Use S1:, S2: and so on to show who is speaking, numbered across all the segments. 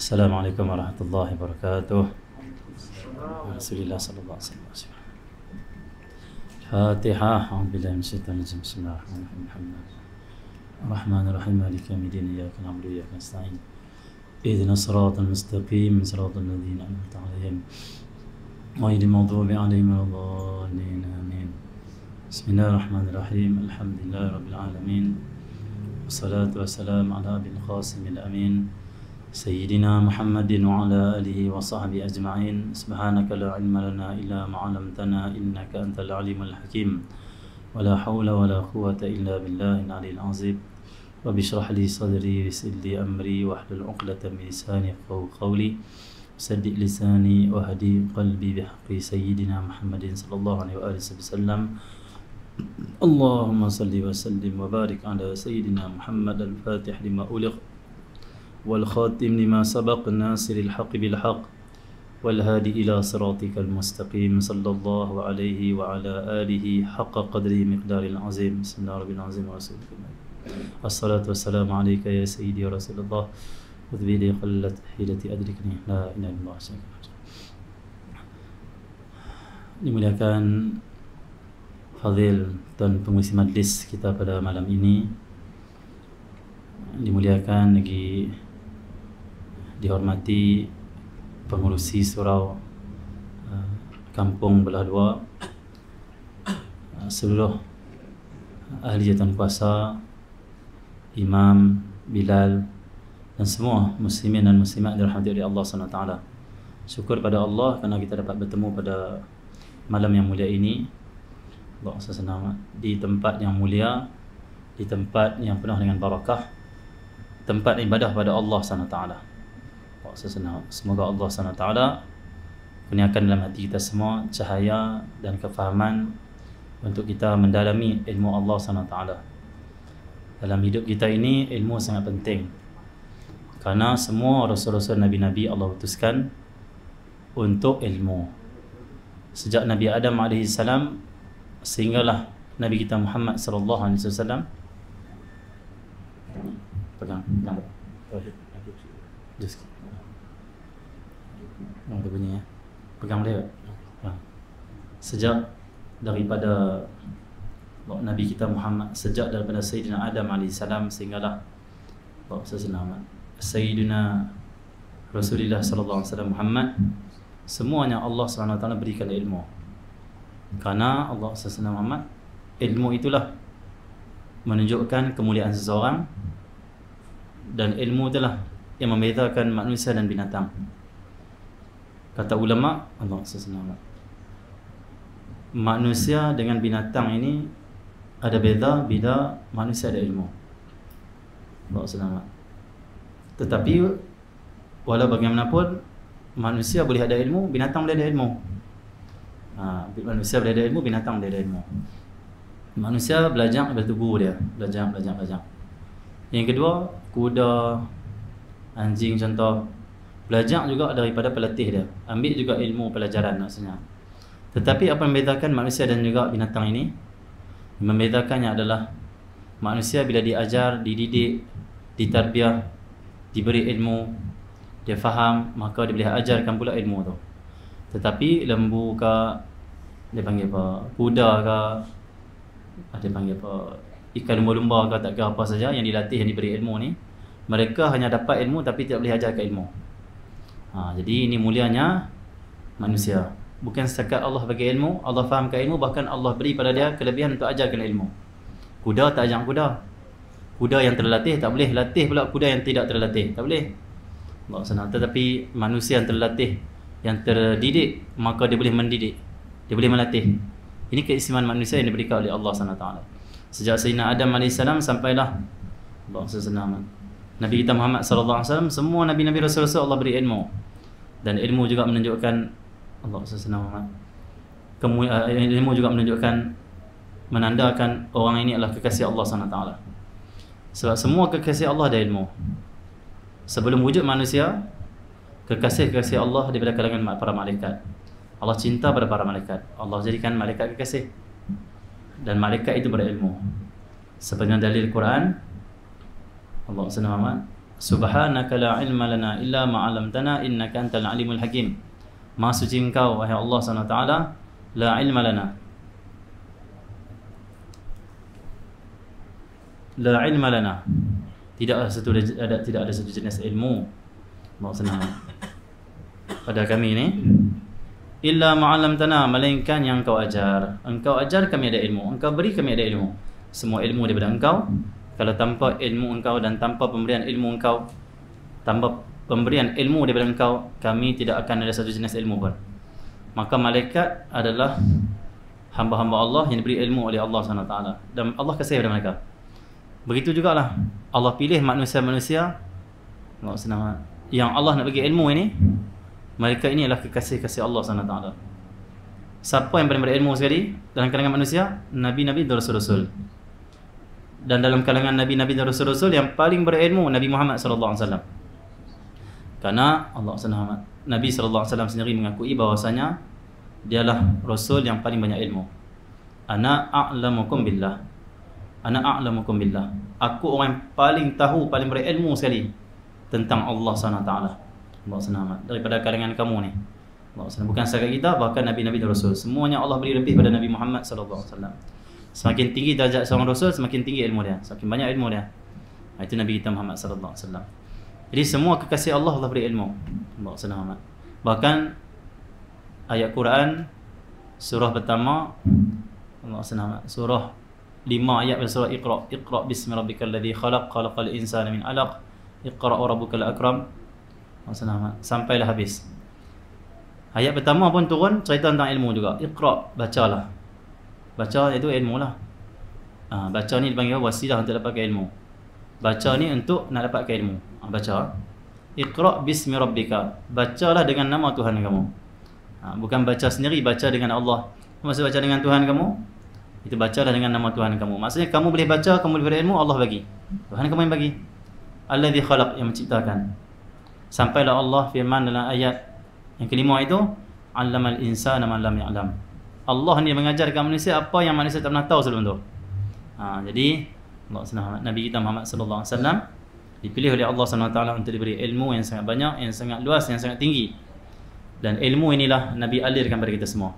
S1: Assalamualaikum warahmatullahi wabarakatuh. Rasulullah sallallahu alaihi wasallam. Fatihah. A'udzubillahi minasyaitonir rajim. Bismillahirrahmanirrahim. Ar-Rahmanir-Rahim. Maliki yaumiddin. Iyyaka na'budu wa iyyaka nasta'in. Ihdinas siratal mustaqim. Siratal ladzina an'amta 'alaihim ghairil maghdubi 'alaihim waladdallin. Amin. Bismillahirrahmanirrahim. Alhamdulillahirabbil alamin. Wassalatu wassalamu ala abil qasimil amin. Sayyidina Muhammadin wa ala alihi wa sahbihi ajma'in. Subhanaka la ilma lana illa ma 'allamtana innaka antal alimul hakim. Wa la hawla wa la quwwata illa billahil aliyyil azim. Rabbi shrah li sadri wa yassir li amri wahlul 'uqdatam min lisani yafqahu qawli. Saddiq lisani wa hadi qalbi bihaqqi sayyidina Muhammadin sallallahu alaihi wa alihi wasallam. Allahumma salli wa sallim wa barik ala sayyidina Muhammad al-Fatih lima uligh والخاتم لما سبق الناصر الحق بالحق والهادي إلى صراطك المستقيم صلى الله عليه وعلى آله حق قدره مقدار العظيم. بسم الله الرحمن الرحيم ورسوله الصلاة والسلام عليك يا سيدي ورسول الله خذ بيدي قلت حيلتي أدركني لا إله إلا الله. Dimuliakan Fadil dan pengisi majlis kita pada malam ini, dimuliakan lagi dihormati pengurusi surau kampung belah dua, seluruh ahli jawatan kuasa, imam, Bilal dan semua muslimin dan muslimat dirahmati oleh Allah SWT. Syukur pada Allah kerana kita dapat bertemu pada malam yang mulia ini. Allah SWT di tempat yang mulia, di tempat yang penuh dengan barakah, tempat ibadah pada Allah SWT. Semoga Allah SWT kurniakan dalam hati kita semua cahaya dan kefahaman untuk kita mendalami ilmu Allah SWT. Dalam hidup kita ini, ilmu sangat penting, karena semua Rasul-Rasul Nabi-Nabi Allah utuskan untuk ilmu. Sejak Nabi Adam AS sehinggalah Nabi kita Muhammad SAW. Pegang. Ada bunyi ya. Pegang boleh tak? Sejak daripada Nabi kita Muhammad, sejak daripada Sayyidina Adam AS sehinggalah Sayyidina Rasulullah SAW Muhammad, semuanya Allah SWT berikan ilmu. Karena Allah SWT Muhammad, ilmu itulah menunjukkan kemuliaan seseorang, dan ilmu itulah yang membezakan manusia dan binatang. Kata ulama Allah SWT, manusia dengan binatang ini ada beza bila manusia ada ilmu. Allah SWT. Tetapi walau bagaimanapun, manusia boleh ada ilmu, binatang boleh ada ilmu. Manusia boleh ada ilmu, binatang boleh ada ilmu. Manusia belajar bertubuh dia, belajar. Yang kedua, kuda, anjing contoh, belajar juga daripada pelatih dia, ambil juga ilmu pelajaran maksudnya. Tetapi apa yang membezakan manusia dan juga binatang ini? Membezakannya adalah manusia bila diajar, dididik, ditarbiah, diberi ilmu, dia faham, maka dia boleh ajarkan pula ilmu tu. Tetapi lembu ke, dia panggil apa, kuda ke, dia panggil apa, ikan lumba-lumba ke, tak ke apa saja yang dilatih, yang diberi ilmu ni, mereka hanya dapat ilmu tapi tidak boleh ajarkan ilmu. Jadi ini mulianya manusia. Bukan setakat Allah bagi ilmu, Allah fahamkan ilmu, bahkan Allah beri pada dia kelebihan untuk ajarkan ilmu. Kuda tak ajar kuda. Kuda yang terlatih tak boleh latih pula kuda yang tidak terlatih, tak boleh. Allah senang. Tetapi manusia yang terlatih, yang terdidik, maka dia boleh mendidik, dia boleh melatih. Ini keistimewaan manusia yang diberikan oleh Allah SWT. Sejak Sayyidina Adam AS sampailah Allah SWT, Nabi kita Muhammad SAW, semua Nabi-Nabi Rasul-Rasul Allah beri ilmu. Dan ilmu juga menunjukkan Allah SWT, ilmu juga menunjukkan, menandakan orang ini adalah kekasih Allah SWT. Sebab semua kekasih Allah ada ilmu. Sebelum wujud manusia, kekasih-kekasih Allah daripada kalangan para malaikat. Allah cinta pada para malaikat, Allah jadikan malaikat kekasih, dan malaikat itu berilmu. Sebenarnya dalil Quran, Allah SWT Subhanaka la ilma lana illa ma 'allamtana innaka antal alimul hakim. Maha suci Engkau wahai Allah Subhanahu wa taala, la ilma lana. La ilma lana. Tidak ada satu jenis ilmu. Allah senang pada kami ni illa ma 'allamtana, melainkan yang Engkau ajar. Engkau ajar kami ada ilmu, Engkau beri kami ada ilmu. Semua ilmu daripada Engkau. Kalau tanpa ilmu Engkau dan tanpa pemberian ilmu Engkau, tanpa pemberian ilmu daripada Engkau, kami tidak akan ada satu jenis ilmu pun. Maka malaikat adalah hamba-hamba Allah yang diberi ilmu oleh Allah SWT, dan Allah kasih kepada mereka. Begitu jugalah Allah pilih manusia-manusia yang Allah nak bagi ilmu ini. Mereka ini adalah kekasih-kasih Allah SWT. Siapa yang paling berilmu sekali dalam kalangan manusia? Nabi-Nabi dan Rasul-Rasul. Dan dalam kalangan Nabi-Nabi dan Rasul-Rasul yang paling berilmu Nabi Muhammad SAW. Karena Allah SWT, Nabi SAW sendiri mengakui bahawasanya dialah Rasul yang paling banyak ilmu. Ana a'lamukum billah. Ana a'lamukum billah. Aku orang yang paling tahu, paling berilmu sekali tentang Allah SWT. Allah SWT daripada kalangan kamu ni. Allah SWT. Bukan setakat kita, bahkan Nabi-Nabi dan Rasul. Semuanya Allah beri lebih pada Nabi Muhammad SAW. Semakin tinggi darjat seorang Rasul, semakin tinggi ilmu dia, semakin banyak ilmu dia. Itu Nabi kita Muhammad SAW. Jadi semua kekasih Allah, Allah beri ilmu. Allah SWT. Bahkan ayat Quran surah pertama, Allah SWT, surah 5 ayat pada surah Iqra. Iqra bismi rabbikal ladzi khalaq, khalaqal insana min 'alaq, Iqra wa rabbukal akram. Allah SWT. Sampailah habis. Ayat pertama pun turun cerita tentang ilmu juga. Iqra, bacalah. Baca itu ilmu lah. Baca ni dipanggil wasilah untuk dapatkan ilmu. Baca ni untuk nak dapatkan ilmu. Baca. Iqra bismi rabbika. Bacalah dengan nama Tuhan kamu. Bukan baca sendiri, baca dengan Allah. Maksud baca dengan Tuhan kamu, itu bacalah dengan nama Tuhan kamu. Maksudnya kamu boleh baca, kamu boleh berilmu, Allah bagi. Tuhan kamu yang bagi. Alladzi khalaq, yang menciptakan. Sampailah Allah firman dalam ayat yang kelima itu, 'allamal insana ma lam ya'lam. Allah ni mengajarkan manusia apa yang manusia tak pernah tahu sebelum tu. Jadi Allah SWT, Nabi kita Muhammad sallallahu alaihi wasallam dipilih oleh Allah SWT untuk diberi ilmu yang sangat banyak, yang sangat luas, yang sangat tinggi. Dan ilmu inilah Nabi alirkan kepada kita semua.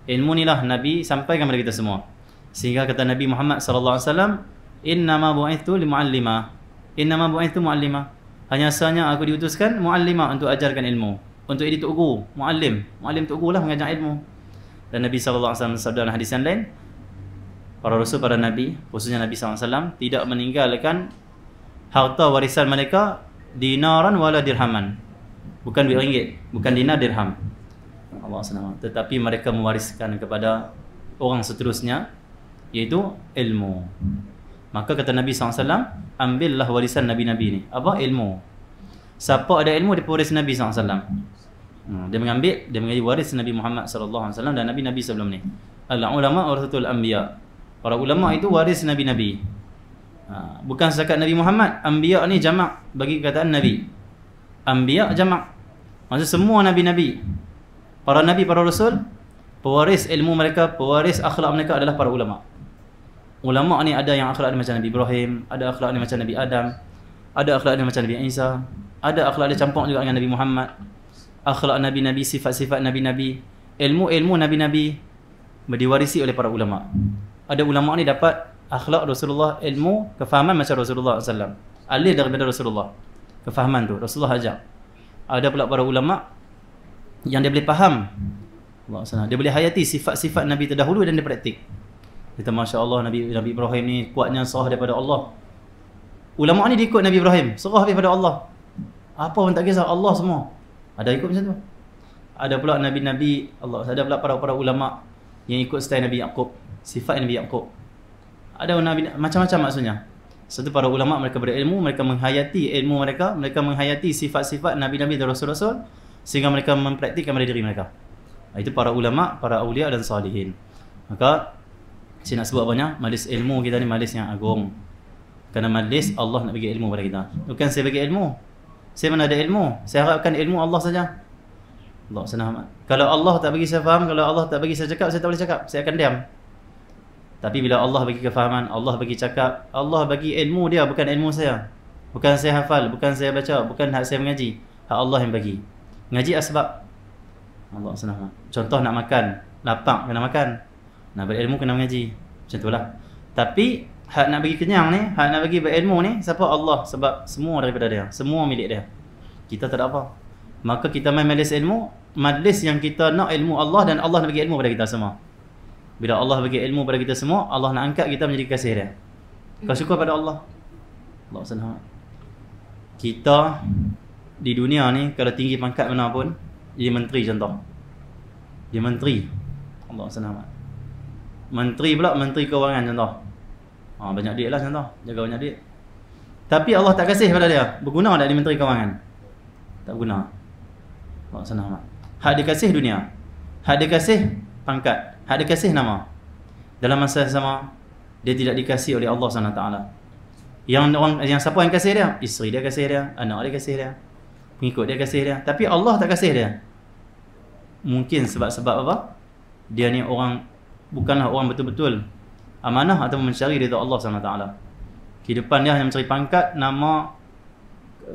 S1: Ilmu inilah Nabi sampaikan kepada kita semua. Sehingga kata Nabi Muhammad sallallahu alaihi wasallam, "Innama bu'ithu limu'allima." Innama bu'ithu mu'allima. Hanya sahaja aku diutuskan mu'allima, untuk ajarkan ilmu. Untuk jadi tok guru, mu'allim. Mu'allim tok guru lah, mengajar ilmu. Dan Nabi SAW bersabda dalam hadis yang lain, para rasul, para nabi, khususnya Nabi SAW, tidak meninggalkan harta warisan mereka dinaran wala dirhaman. Bukan duit ringgit, bukan dinar dirham. Allah SWT. Tetapi mereka mewariskan kepada orang seterusnya, iaitu ilmu. Maka kata Nabi SAW, ambillah warisan Nabi-Nabi ni. Apa? Ilmu. Siapa ada ilmu, dia pewaris Nabi SAW. Dia mengambil, dia menjadi waris Nabi Muhammad SAW dan Nabi-Nabi sebelum ni. Al-ulama warasatul anbiya. Para ulama itu waris Nabi-Nabi. Bukan setakat Nabi Muhammad. Anbiya ni jamak bagi kataan Nabi. Anbiya jamak. Maksud semua Nabi-Nabi. Para Nabi, para Rasul, pewaris ilmu mereka, pewaris akhlak mereka adalah para ulama. Ulama ni ada yang akhlak dia macam Nabi Ibrahim, ada akhlak dia macam Nabi Adam, ada akhlak dia macam Nabi Isa, ada akhlak dia campur juga dengan Nabi Muhammad. Akhlak Nabi-Nabi, sifat-sifat Nabi-Nabi, ilmu-ilmu Nabi-Nabi diwarisi oleh para ulama. Ada ulama ni dapat akhlak Rasulullah, ilmu, kefahaman macam Rasulullah SAW. Alih daripada Rasulullah. Kefahaman tu Rasulullah ajak. Ada pula para ulama yang dia boleh faham, dia boleh hayati sifat-sifat Nabi terdahulu dan dia praktik. Kita Masya Allah, Nabi Ibrahim ni kuatnya serah daripada Allah. Ulama ni dia ikut Nabi Ibrahim, serah daripada Allah. Apa pun tak kisah, Allah semua. Ada ikut macam tu. Ada pula Nabi-Nabi Allah, ada pula para ulama yang ikut style Nabi Yaqub, sifat Nabi Yaqub. Ada Nabi macam-macam maksudnya. Satu para ulama mereka berilmu, mereka menghayati ilmu mereka, mereka menghayati sifat-sifat Nabi-Nabi dan Rasul-Rasul sehingga mereka mempraktikkan pada diri mereka. Itu para ulama, para awliya dan salihin. Maka saya nak sebut banyak, majlis ilmu kita ni majlis yang agung. Kerana majlis Allah nak bagi ilmu pada kita. Bukan saya bagi ilmu. Saya mana ada ilmu. Saya harapkan ilmu Allah saja. Allah senang. Kalau Allah tak bagi saya faham, kalau Allah tak bagi saya cakap, saya tak boleh cakap. Saya akan diam. Tapi bila Allah bagi kefahaman, Allah bagi cakap, Allah bagi ilmu dia, bukan ilmu saya. Bukan saya hafal, bukan saya baca, bukan hak saya mengaji. Hak Allah yang bagi. Ngaji asbab. Allah senang. Contoh nak makan, lapar kena makan. Nak berilmu kena mengaji. Macam itulah. Tapi hak nak bagi kenyang ni, hak nak bagi berilmu ni, siapa? Allah. Sebab semua daripada dia, semua milik dia. Kita tak ada apa. Maka kita main majlis ilmu, majlis yang kita nak ilmu Allah, dan Allah nak bagi ilmu pada kita semua. Bila Allah bagi ilmu pada kita semua, Allah nak angkat kita menjadi kasih dia. Kau syukur pada Allah. Allah senang. Kita di dunia ni, kalau tinggi pangkat mana pun, jadi menteri contoh. Dia menteri. Allah senang. Menteri pula, menteri keuangan contoh. Banyak duit lah contoh. Jaga banyak duit. Tapi Allah tak kasih pada dia. Berguna tak dia menteri keuangan? Tak berguna. Allah senang. Hak dia kasih dunia. Hak dia kasih pangkat. Hak dia kasih nama. Dalam masa yang sama, dia tidak dikasih oleh Allah SWT. Yang siapa yang kasih dia? Isteri dia kasih dia, anak dia kasih dia, pengikut dia kasih dia. Tapi Allah tak kasih dia. Mungkin sebab apa? Dia ni orang, bukanlah orang betul-betul amanah atau mencari ridha Allah SWT. Kehidupan dia hanya mencari pangkat, nama,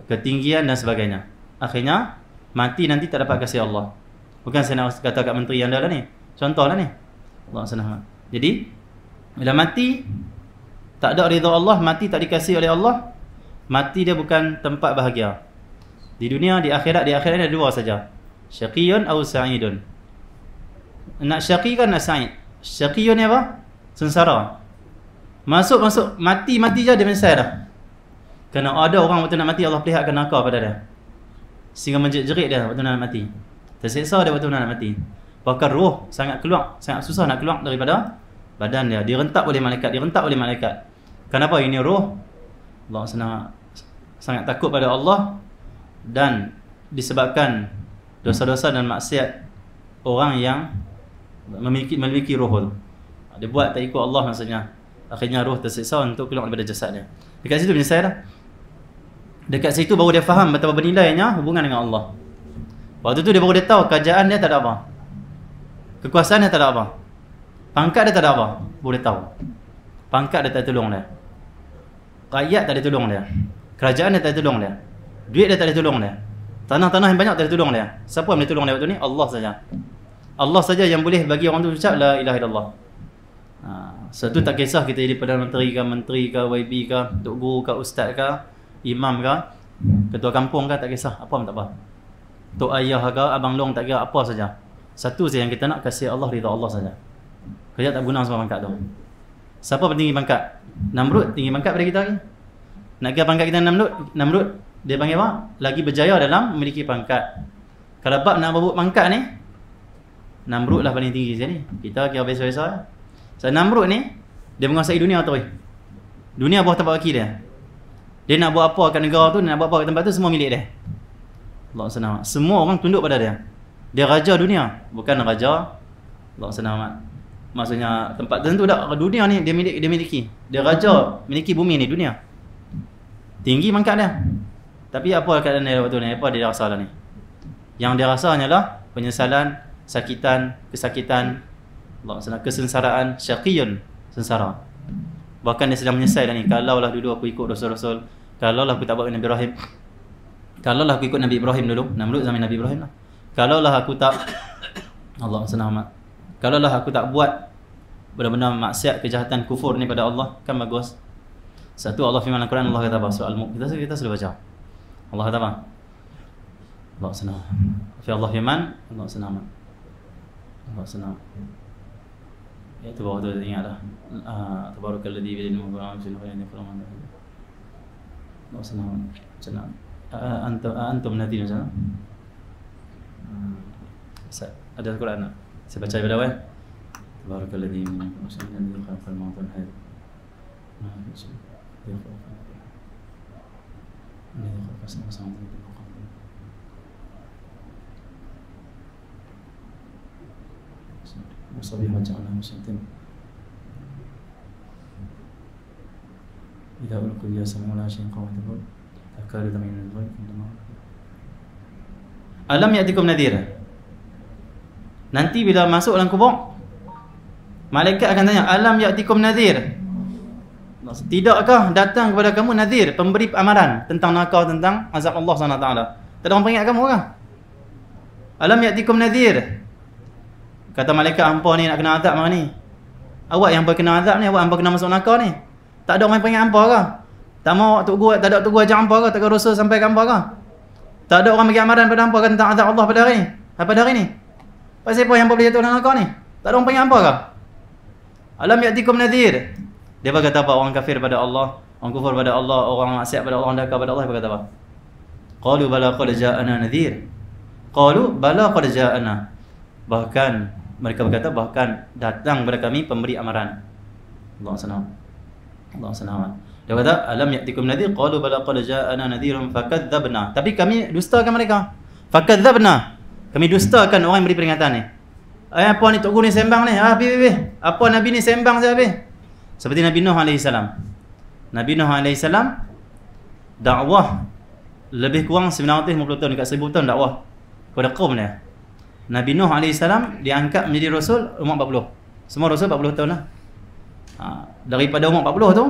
S1: ketinggian dan sebagainya. Akhirnya mati nanti tak dapat kasih Allah. Bukan saya nak kata kat menteri yang dah lah ni. Contohlah ni. Allah senang. Jadi bila mati tak ada ridha Allah, mati tak dikasih oleh Allah, mati dia bukan tempat bahagia. Di dunia, di akhirat ada dua saja. Syaqiyun atau sa'idun. Nak syaqi kan nak sa'id. Syaqiyun ni apa? Sengsara. Masuk mati je dia menyesal dah. Kerana ada orang waktu nak mati, Allah perlihatkan neraka pada dia, sehingga menjerit dia waktu nak mati. Tersiksa dia waktu nak mati. Bahkan roh sangat susah nak keluar daripada badan dia. Direntak oleh malaikat. Kenapa? Ini roh Allah sangat takut pada Allah, dan disebabkan dosa-dosa dan maksiat orang yang memiliki roh tu. Dia buat tak ikut Allah maksudnya. Akhirnya roh tersiksa untuk keluar daripada jasad dia. Dekat situ menyesal dah. Dekat situ baru dia faham betapa bernilainya hubungan dengan Allah. Waktu tu dia baru dia tahu kerajaan dia tak ada apa, kekuasaan dia tak ada apa, pangkat dia tak ada apa. Baru dia tahu pangkat dia tak tolong dia, rakyat tak ada tolong dia, kerajaan dia tak ada tolong dia, duit dia tak ada tolong dia, tanah-tanah yang banyak tak ada tolong dia. Siapa yang boleh tolong dia waktu ni? Allah saja. Allah saja yang boleh bagi orang tu ucap la ilaha illallah. Satu tak kisah kita jadi Perdana Menteri ke, YB ke, Tok Guru ke, Ustaz ke, Imam ke, Ketua Kampung ke, tak kisah, apa pun tak apa. Tok Ayah ke, Abang Long, tak kira apa saja. Satu saja yang kita nak, kasih Allah, ridha Allah saja. Kerja tak guna semua pangkat tu. Siapa tinggi pangkat? Namrud tinggi pangkat pada kita lagi. Nak kira pangkat kita Namrud, dia panggil apa? Lagi berjaya dalam memiliki pangkat. Kalau bab nak berebut pangkat ni, Namrud lah paling tinggi sini. Kita kira biasa-biasa. So Namrud ni, dia menguasai dunia tu. Dunia bawah tapak kaki dia. Dia nak buat apa kat negara tu, dia nak buat apa kat tempat tu, semua milik dia. Allah senang. Semua orang tunduk pada dia. Dia raja dunia, bukan raja. Allah senang. Maksudnya tempat tertentu dah, dunia ni dia miliki. Dia raja, miliki bumi ni, dunia. Tinggi pangkat dia. Tapi apa keadaan dia waktu ni? Apa dia rasa lah ni? Yang dia rasa hanyalah penyesalan, kesakitan, Allah senang, kesengsaraan, syaqiyun, sengsara. Bahkan dia sedang menyesal dah ni. Kalaulah dulu aku ikut Rasul-Rasul, kalaulah aku tak buat Nabi Ibrahim, kalaulah aku ikut Nabi Ibrahim dulu, Namrud zaman Nabi Ibrahim lah. Kalaulah aku tak, Allah senang, kalaulah aku tak buat benda-benda maksiat, kejahatan, kufur ni pada Allah, kan bagus. Satu, Allah firman Al-Quran, Allah kata apa? Surah Al-Mulk, kita sudah baca. Allah kata apa? Allah senang. Allah firman, Allah senang. Allah senang. Itu bawah tu ingat dah. Tabarakalladzi bi yadihi mulku wa huwa ala kulli shay'in qadir. Allah senang. Senang. Antum nanti macam ada Al-Quran tak? Saya baca pada awal. Tabarakalladzi bi yadihi mulku wa huwa ala kulli shay'in qadir. وصبيحا جعلنا مسلمين إذا ألقوا يسمعون لا شيء قوم تقول أكاد من الظلم ألم يأتكم نذير. Nanti bila masuk dalam kubur, malaikat akan tanya, alam ya'tikum nadhir, Tidakkah datang kepada kamu nadhir, pemberi amaran tentang nakal, tentang azab Allah SWT? Tak ada orang peringat kamu kan? Alam ya'tikum nadhir. Kata malaikat, hampa ni nak kena azab mana ni? Awak yang kena azab ni, awak hampa kena masuk nakal ni. Tak ada orang yang peringat hampa ke? Tak mau tak ada tok guru ajar hampa ke? Tak ada rasul sampai ke hampa ke? Tak ada orang bagi amaran pada hampa tentang azab Allah pada hari ni? Pada hari ni? Pasal apa yang hampa boleh jatuh dalam nakal ni? Tak ada orang peringat hampa ke? Alam ya'tikum nadhir. Dia kata apa? Orang kafir pada Allah, orang kufur pada Allah, orang maksiat pada Allah, orang dakar pada Allah, dia kata apa? Qalu bala qad ja'ana nadhir. Qalu bala qad ja'ana. Bahkan mereka berkata, bahkan datang kepada kami pemberi amaran. Allah SWT. Allah SWT. Dia kata, alam ya'tikum nadhir. Qalu bala qad ja'ana nadhirun fakadzabna. Tapi kami dustakan mereka. Fakadzabna. Kami dustakan orang yang beri peringatan ni. Apa ni tok guru ni sembang ni? Apa Nabi ni sembang saya habis? Seperti Nabi Nuh AS. Nabi Nuh AS dakwah lebih kurang 950 tahun, dekat 1000 tahun dakwah kepada kaum dia. Nabi Nuh AS diangkat menjadi rasul umur 40. Semua rasul 40 tahun lah. Daripada umur 40 tu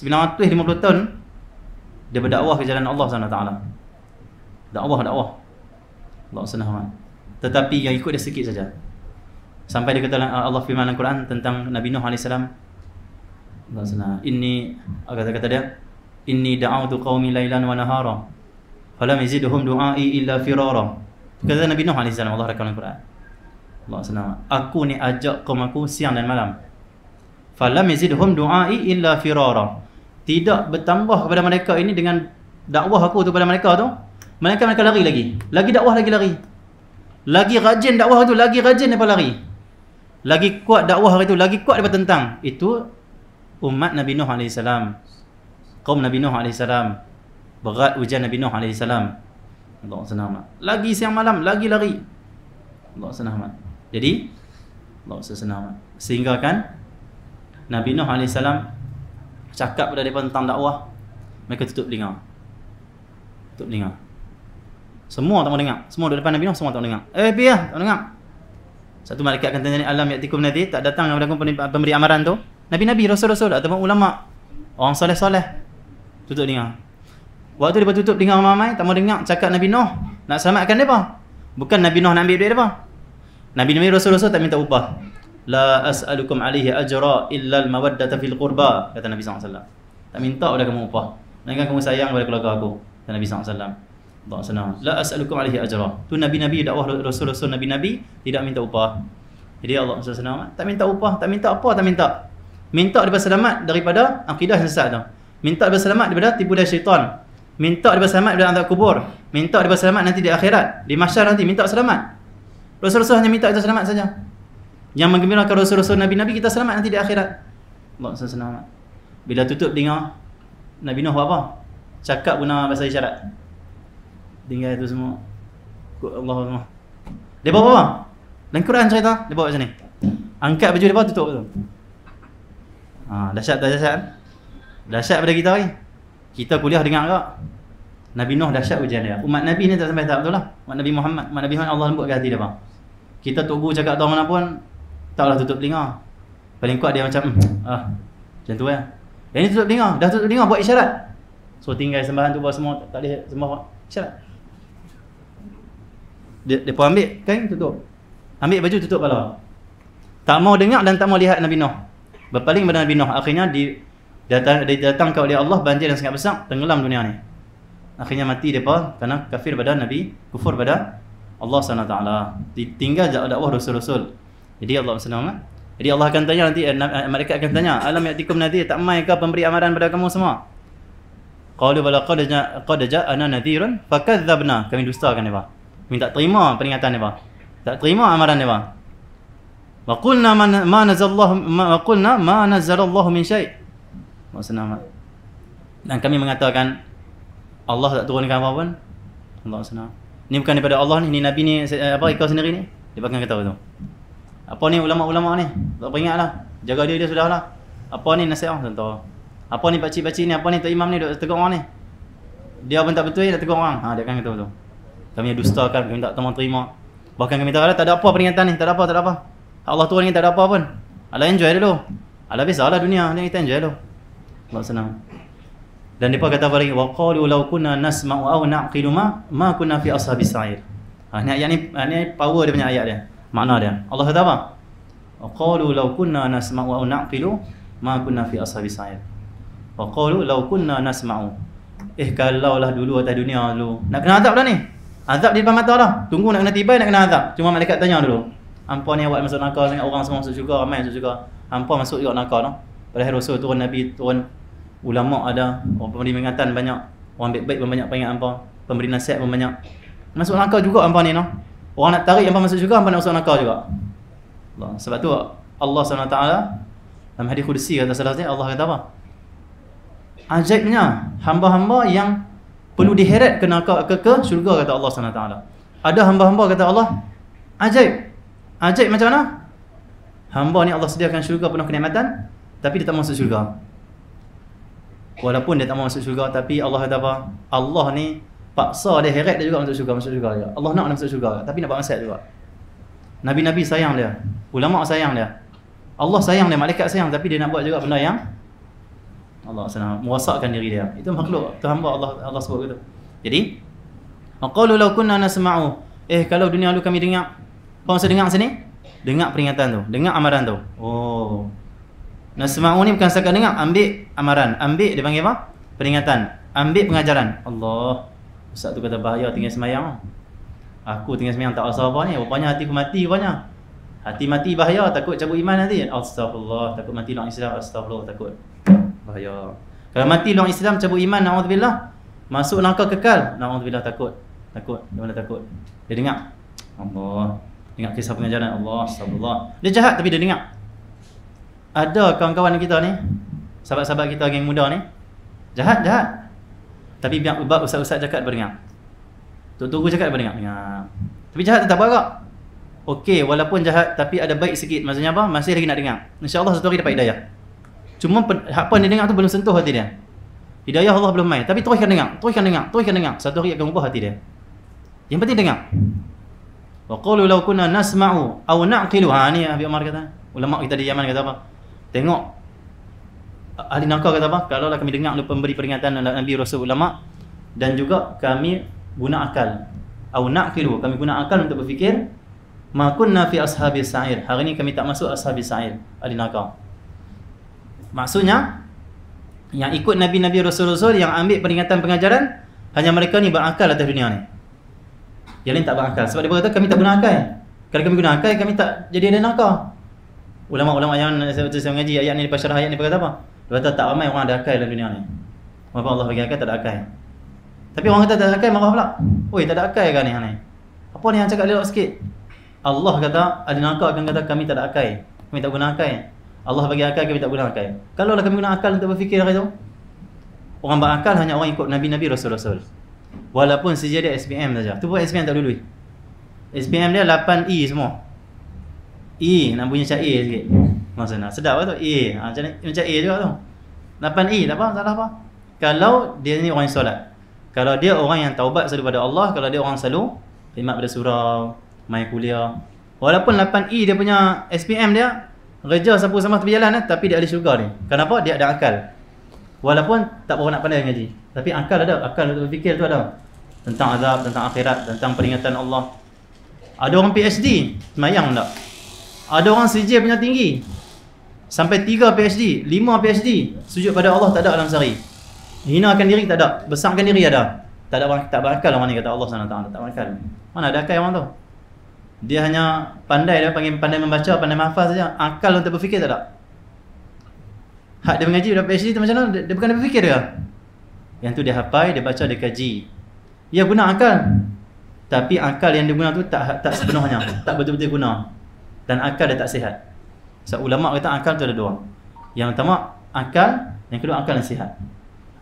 S1: 950 tahun dia berdakwah ke jalan Allah SWT. Dakwah Allah SWT. Tetapi yang ikut dia sikit saja. Sampai dia kata Allah firman dalam Quran tentang Nabi Nuh AS, kata dia, inni da'awtu qaumi lailan wa nahara falam yazidhum du'ai illa firara. Kata Nabi Nuh AS, Allah rakam dalam Quran. Allah SWT, aku ni ajak kaum aku siang dan malam. Falam yazidhum du'ai illa firara. Tidak bertambah kepada mereka ini dengan dakwah aku tu kepada mereka tu. Mereka lari lagi. Lagi dakwah lagi. Lagi rajin dakwah tu, lagi rajin daripada lari. Lagi kuat dakwah itu, lagi kuat daripada tentang. Itu umat Nabi Nuh AS, kaum Nabi Nuh AS, berat ujian Nabi Nuh AS. Allah SWT. Lagi siang malam, lagi lari. Allah SWT. Jadi Allah SWT. Sehingga kan Nabi Nuh AS cakap pada mereka tentang dakwah, mereka tutup telinga. Semua tak mau dengar. Semua di depan Nabi Nuh, semua tak mau dengar. Biar tak dengar. Satu malaikat akan tanya, alam ya'tikum nadhir, tak datang kepada kamu pemberi amaran tu? Nabi-nabi, rasul-rasul ataupun ulama, orang soleh-soleh, tutup dengar. Waktu dia tutup dengar ramai, tak mau dengar cakap Nabi Nuh nak selamatkan mereka. Bukan Nabi Nuh nak ambil duit mereka. Nabi-nabi, rasul-rasul tak minta upah. La as'alukum alaihi ajra illa al-mawaddata fil qurba, kata Nabi SAW. Tak minta pada kamu upah, melainkan kamu sayang pada keluarga aku, kata Nabi SAW. La as'alukum alaihi ajra. Tu nabi-nabi, dakwah rasul-rasul, nabi-nabi tidak minta upah. Jadi Allah SWT tak minta upah, tak minta apa, tak minta. Minta daripada selamat daripada akidah yang sesat tu. Minta daripada selamat daripada tipu daya syaitan. Minta daripada selamat daripada azab kubur. Minta daripada selamat nanti di akhirat, di mahsyar nanti, minta selamat. Rasul-rasul hanya minta kita selamat saja. Yang menggembirakan rasul-rasul, nabi-nabi, kita selamat nanti di akhirat. Allah SWT. Bila tutup dengar, Nabi Nuh buat apa? Cakap guna bahasa isyarat. Tinggal itu semua. Allah. Dia buat apa? Dalam Quran cerita, dia buat macam ni. Angkat baju dia, tutup tu. Dahsyat tak dahsyat? Dahsyat pada kita ni. Kita kuliah dengar tak? Nabi Nuh dahsyat ujian dia. Umat Nabi ni tak sampai tahap tu lah. Umat Nabi Muhammad Allah lembut ke hati dia bang. Kita tok guru cakap tahu mana pun, taklah tutup telinga. Paling kuat dia macam macam tu ya. Yang ni tutup telinga, dah tutup telinga buat isyarat. So tinggal sembahan tu buat semua, tak boleh sembah isyarat. Dia pun ambil kain tutup. Ambil baju tutup kepala. Tak mau dengar dan tak mau lihat Nabi Nuh. Berpaling pada Nabi Nuh. Akhirnya didatangkan oleh Allah banjir yang sangat besar, tenggelam dunia ni. Akhirnya mati depa kerana kafir pada Nabi, kufur pada Allah SWT. Ditinggal dakwah rasul-rasul. Jadi Allah SWT. Jadi Allah akan tanya nanti, mereka akan tanya, alam ya'tikum nadhir, tak mai ke pemberi amaran pada kamu semua? Qalu bala qad ja'ana nadhirun fakadzabna. Kami dustakan depa. Kami tak terima peringatan depa. Tak terima amaran depa. Wa qulna ma nazzalallahu min syai'. Maksudnya, dan kami mengatakan Allah tak turunkan apa pun. Allah SWT. Ni bukan daripada Allah ni, Nabi ni ikau sendiri ni. Dia akan kata tu. Apa ni ulama-ulama ni? Tak peringatlah. Jaga dia sudahlah. Apa ni nasihat contoh. Apa ni pakcik-pakcik ni, apa ni tok imam ni duk tegur orang ni. Dia pun tak betul, dia tegur orang. Dia akan kata betul. Kami dustakan, kami tak terima. Bahkan kami tak ada apa peringatan ni, tak ada apa. Allah turun ni tak ada apa pun. Allah enjoy dulu. Allah biasalah dunia ni, kita enjoy dulu. Allah senang. Dan depa kata apa lagi? Wa qalu law kunna nasma'u aw na'qilu ma kunna fi ashabis sa'ir. Ni ayat ni power dia punya ayat dia. Makna dia. Allah kata apa? Wa qalu law kunna nasma'u aw na'qilu ma kunna fi ashabis sa'ir. Wa qalu law kunna nasma'u. Kalaulah dulu atas dunia dulu. Nak kena azab dah ni. Azab di depan mata dah. Tunggu nak kena tiba, nak kena azab. Cuma malaikat tanya dulu. Hampa ni awak masuk neraka sangat, orang semua masuk syurga, ramai masuk syurga. Hampa masuk juga neraka dah. Padahal Rasul turun, Nabi turun, ulama ada, orang pemberi peringatan banyak, orang baik-baik pun banyak peringat hampa, pemberi nasihat pun banyak. Masuk neraka juga hampa ni noh. Orang nak tarik hampa masuk syurga, hampa nak masuk neraka juga. Allah. Sebab tu Allah SWT dalam hadis qudsi kata salah satu, Allah kata apa? Ajaibnya hamba-hamba yang perlu diheret ke neraka, ke syurga, kata Allah SWT. Ada hamba-hamba kata Allah, ajaib macam mana? Hamba ni Allah sediakan syurga penuh kenikmatan, tapi dia tak masuk syurga. Walaupun dia tak masuk syurga, tapi Allah kata apa? Allah ni paksa dia, heret dia juga masuk syurga juga. Allah nak dia masuk syurga, tapi nak buat maksiat juga. Nabi-nabi sayang dia, ulama sayang dia, Allah sayang dia, malaikat sayang, tapi dia nak buat juga benda yang Allah senang merosakkan diri dia. Itu makhluk, tu hamba Allah sebut gitu. Jadi, qalu law kunna nasma'u. Kalau dunia lalu kami dengar. Kau masa dengar sini? Dengar peringatan tu, dengar amaran tu. Oh. Nasma'u ni bukan sekadar dengar, ambil amaran, ambil dia panggil apa? Peringatan, ambil pengajaran. Allah. Ustaz tu kata bahaya tinggal semayang. Aku tinggal semayang tak rasa apa ni. Rupanya hatiku mati rupanya. Hati mati bahaya, takut cabut iman nanti. Astagfirullah, takut mati dalam Islam. Astagfirullah, takut. Bahaya. Kalau mati dalam Islam cabut iman, na'udzubillah, masuk neraka kekal, na'udzubillah, takut. Dia mana takut? Dia dengar. Allah. Dengar kisah pengajaran Allah, astagfirullah. Dia jahat tapi dia dengar. Ada kawan-kawan kita ni, sahabat-sahabat kita geng muda ni, jahat. Tapi biar ustaz-ustaz cakap berdengar. Tok-tok cakap berdengar. Tapi jahat tetap buat tak? Okey, walaupun jahat tapi ada baik sikit. Maksudnya apa? Masih lagi nak dengar. Insya-Allah satu hari dapat hidayah. Cuma apa yang dia dengar tu belum sentuh hati dia. Hidayah Allah belum main. Tapi teruskan dengar. Satu hari akan ubah hati dia. Yang penting dengar. Wa qalu law kunna nasma'u aw na'qilu. Ni Abi Umar kata. Ulama kita di Yaman kata apa? Tengok ahli neraka kata apa? Kalau kami dengar pemberi peringatan Nabi Rasul ulama, dan juga kami guna akal. Aw na'qilu, kami guna akal untuk berfikir. Ma kunna fi ashabis sa'ir. Hari ni kami tak masuk ashabis sa'ir, ahli neraka. Maksudnya yang ikut Nabi-Nabi Rasul-Rasul yang ambil peringatan pengajaran, hanya mereka ni berakal atas dunia ni. Yang lain tak berakal. Sebab dia berkata kami tak guna akal. Kalau kami guna akal, kami tak jadi ahli neraka. Ulama-ulama yang saya mengaji ayat ni, syarah ayat ni berkata apa? Dia kata tak ramai orang ada akal dalam dunia ni. Walaupun Allah bagi akal, tak ada akal. Tapi orang kata tak ada akal, marah pula. Oi, tak ada akal ke ni? Apa ni yang cakap elok sikit? Allah kata, ahli neraka akan kata kami tak ada akal. Kami tak guna akal. Allah bagi akal, kami tak guna akal. Kalau kami guna akal untuk berfikir hari tu, orang berakal hanya orang ikut Nabi-Nabi Rasul-Rasul. Walaupun saja dia SPM saja. Tu pun SPM tak dulu. SPM dia 8E semua. E, nak bunyi macam A sikit. Maksudnya, sedap lah tu. A, macam A juga tu. 8E, tak apa, salah apa. Kalau dia ni orang yang solat. Kalau dia orang yang taubat selalu pada Allah. Kalau dia orang selalu khidmat pada surau, main kuliah. Walaupun 8E dia punya SPM dia, kerja sapu sama tepi jalan, tapi dia ahli syurga ni. Kenapa? Dia ada akal. Walaupun tak berapa nak pandai ngaji, tapi akal ada. Akal untuk berfikir tu ada. Tentang azab, tentang akhirat, tentang peringatan Allah. Ada orang PhD, semayang tak? Ada orang CJ punya tinggi, sampai 3 PhD, 5 PhD, sujud pada Allah tak ada dalam sehari. Hinakan diri tak ada, besarkan diri ada. Tak berakal orang ni, kata Allah SWT. Tak berakal. Mana ada akal orang tu? Dia hanya pandai, dia panggil pandai membaca, pandai menghafal saja. Akal untuk berfikir tak ada. Hak dia mengaji, dia PhD tu macam mana? Dia bukan dia berfikir dia. Yang tu dia hafal, dia baca, dia kaji. Dia guna akal. Tapi akal yang dia guna tu tak sepenuhnya, tak betul-betul guna. Dan akal dia tak sihat. So, ulama kata akal tu ada dua. Yang pertama akal, yang kedua akal yang sihat.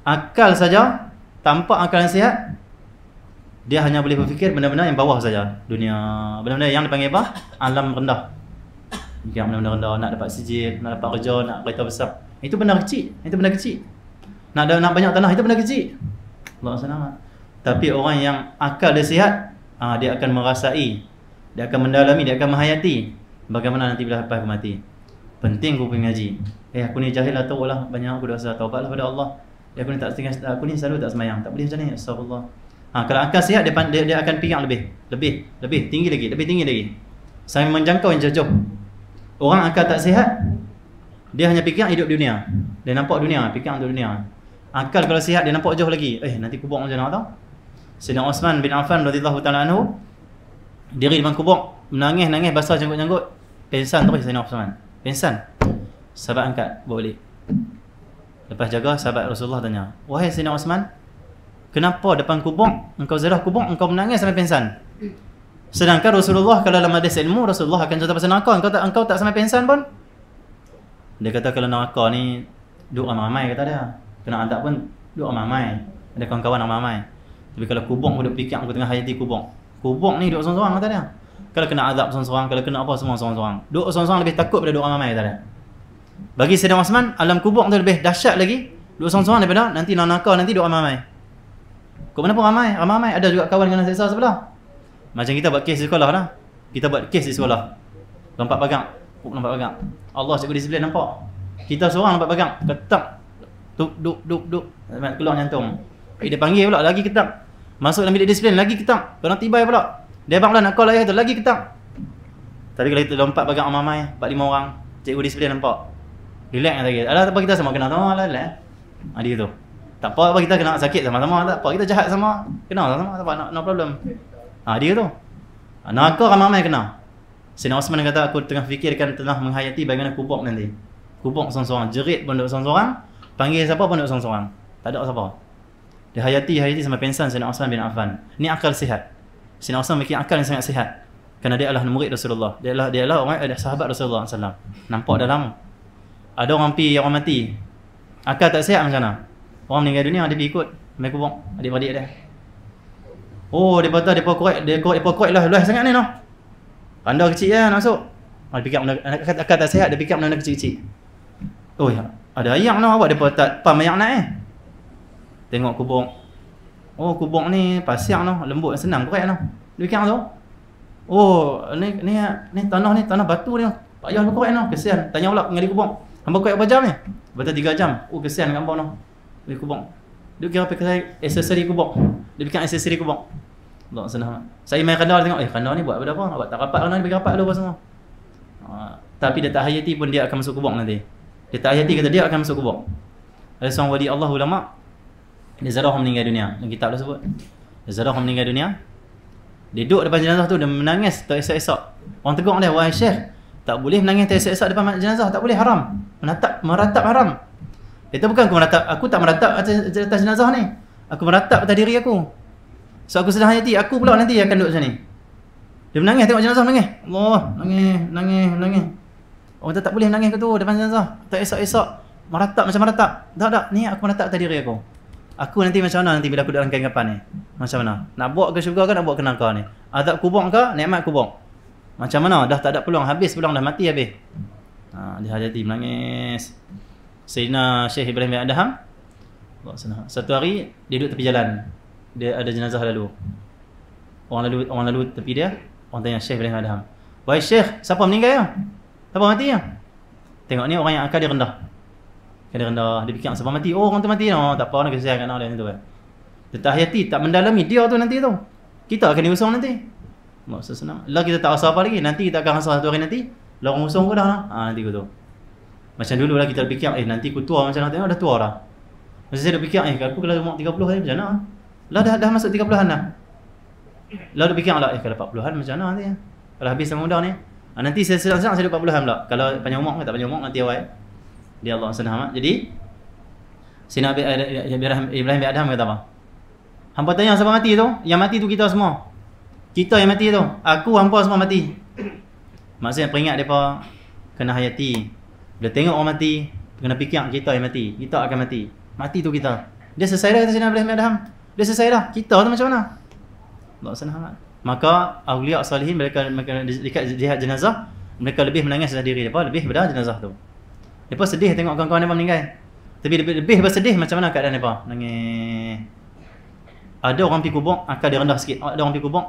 S1: Akal saja tanpa akal yang sihat, dia hanya boleh berfikir benda-benda yang bawah saja. Dunia, benda-benda yang dipanggil apa? Alam rendah. Yang benda-benda rendah, nak dapat sijil, nak dapat kerja, nak kereta besar. Itu benda kecil. Nak banyak tanah, itu benda kecil. Allah SWT. Tapi orang yang akal dia sihat, dia akan merasai, dia akan mendalami, dia akan menghayati bagaimana nanti bila lepas mati. Penting aku pergi ngaji. Aku ni jahil lah, tahu lah banyak aku dosa, taubatlah pada Allah. Aku ni tak setengah, aku ni selalu tak semayang. Tak boleh macam ni, astagfirullah. Kalau akal sihat dia akan fikir lebih tinggi lagi. Sampai menjangkau yang jauh. Orang akal tak sihat, dia hanya fikir hidup dunia. Dia nampak dunia, fikir untuk dunia. Akal kalau sihat dia nampak jauh lagi. Nanti kubur macam mana tau? Sayyidina Osman bin Affan radhiyallahu taala anhu diri depan kubur, menangis basah janggut-janggut. Pingsan terus Sayyidina Osman. Pingsan. Sahabat angkat bawa balik. Lepas jaga, sahabat Rasulullah tanya, "Wahai Sayyidina Osman, kenapa depan kubur engkau ziarah kubur engkau menangis sampai pingsan? Sedangkan Rasulullah kalau dalam hadis ilmu Rasulullah akan cerita pasal neraka, engkau tak sampai pingsan pun?" Dia kata kalau neraka ni duduk ramai-ramai, kata dia. Kena adab pun duduk ramai-ramai. Ada kawan-kawan ramai-ramai. Tapi kalau kubur aku duduk fikir aku tengah hayati kubur. Kubur ni duduk seorang-seorang, kata dia. Kalau kena azab seorang-seorang, kalau kena apa semua seorang-seorang. Duduk seorang-seorang lebih takut daripada duduk ramai-ramai, kata dia. Bagi Sayyidina Osman, alam kubur tu lebih dahsyat lagi duduk seorang-seorang daripada nanti neraka nanti duduk ramai-ramai. Kau kenapa ramai? Ramai-ramai ada juga kawan kena seksa sebelah. Macam kita buat kes di sekolah lah. Kita buat kes di sekolah. Lompat pagang. Allah cikgu disiplin nampak. Kita seorang lompat pagang. Ketak. Duk. Keluar nyantung. Dia panggil pula lagi ketak. Masuk dalam bilik disiplin lagi ketak. Kena tibai pula. Dia abang pula nak call ayah tu lagi ketak. Tapi kalau kita lompat pagang ramai 4-5 orang, cikgu disiplin nampak. Relax lagi. Alah tak apa kita sama kena sama lah relax. Dia tu. Tak apa kita kena sakit sama-sama, tak apa kita jahat sama. Kena sama tak apa, no problem. Dia tu. Neraka ramai kena. Sayyidina Osman kata aku tengah fikirkan tengah menghayati bagaimana kubur nanti. Kubur seorang-seorang, jerit pun duduk seorang-seorang, panggil siapa pun duduk seorang-seorang. Tak ada siapa. Dia hayati sampai pingsan Sayyidina Osman bin Affan. Ni akal sihat. Sayyidina Osman memiliki akal yang sangat sihat. Kerana dia adalah murid Rasulullah. Dia adalah orang ada sahabat Rasulullah SAW. Nampak dah lama. Ada orang mati. Akal tak sihat macam mana? Orang meninggal dunia dia pergi ikut main kubur adik-beradik dia. Dia kata dia korek lah luas sangat ni noh. Anda kecil je nak masuk. Dia fikir akal tak sihat, dia fikir benda kecil-kecil. Ada ayam noh, awak depa tak pam ayam naik Tengok kubur. Kubur ni pasir noh, lembut senang korek noh. Dia fikir tu. Ni tanah batu ni. Tak payah korek noh, kesian. Tanya pula dengan di kubur. Hamba korek berapa jam ni? Betul 3 jam. Kesian gambar noh. Di kubur. Dia kira pakai aksesori kubur. Dia bikin aksesori kubur. Allah senang. Saya main kandar tengok, kandar ni buat apa? Awak tak rapat kandar ni, bagi rapat dulu apa semua. Tapi dia tak hayati pun dia akan masuk kubur nanti. Dia tak hayati kata dia akan masuk kubur. Ada seorang wali Allah ulama, dia zarah meninggal dunia. Dalam kitab dah sebut. Dia zarah meninggal dunia. Dia duduk depan jenazah tu, dia menangis teresak-esak. Orang tegur dia, wahai Syekh, tak boleh menangis teresak-esak depan jenazah, tak boleh, haram. Meratap haram. Itu bukan aku tak meratap atas jenazah ni. Aku meratap atas diri aku. So aku sedang hayati, aku pula nanti akan duduk macam ni. Dia menangis tengok jenazah menangis. Allah, menangis. Orang tak boleh menangis ke tu depan jenazah. Tak esok-esok meratap macam meratap. Tak, ni aku meratap atas diri aku. Aku nanti macam mana nanti bila aku dalam kegagapan ni? Macam mana? Nak bawa ke syurga ke nak bawa ke neraka ni? Azab kubur ke nikmat kubur? Macam mana? Dah tak ada peluang, habis peluang, dah mati habis. Dia hayati menangis. Sayyidina Syekh Ibrahim bin Adham, satu hari dia duduk tepi jalan. Dia ada jenazah lalu. Orang lalu tepi dia. Orang tanya Syekh Ibrahim bin Adham, "Wahai Syekh, siapa meninggal ya? Siapa mati ya?" Tengok ni orang yang akal dia rendah. Dia fikir siapa mati? Orang tu mati. Tak apa, nak kesian kat dia tu kan. Dia tak hayati, tak mendalami dia tu nanti tu. Kita akan diusung nanti. Maksud senang. Lah kita tak rasa apa lagi. Nanti kita akan rasa satu hari nanti. Lah orang usung ke dah. Nanti aku tu. Macam dulu lah kita fikir, nanti aku tua macam mana, tengok dah tua dah. Macam saya dah fikir, aku kalau umur 30 hari macam mana? Lah dah masuk 30-an dah. Lah dah fikir lah, kalau 40-an macam mana nanti? Kalau habis sama muda ni. Nanti saya sedang-sedang saya 40-an pula. Kalau panjang umur tak panjang umur nanti awal. Dia Allah senang. Jadi Sayyidina Ibrahim bin Adham kata apa? Hampa tanya siapa mati tu? Yang mati tu kita semua. Kita yang mati tu. Aku hampa semua mati. Maksudnya peringat depa kena hayati. Bila tengok orang mati, kena fikir kita yang mati. Kita akan mati. Mati tu kita. Dia selesai dah kata Sayyidina Ibrahim bin Adham. Dia selesai dah. Kita tu macam mana? Allah senang. Maka awliya salihin mereka dekat lihat jenazah, mereka lebih menangis atas diri mereka lebih daripada jenazah tu. Mereka sedih tengok kawan-kawan mereka meninggal. Tapi lebih bersedih macam mana keadaan mereka. Nangis. Ada orang pergi kubur, akal dia rendah sikit. Ada orang pergi kubur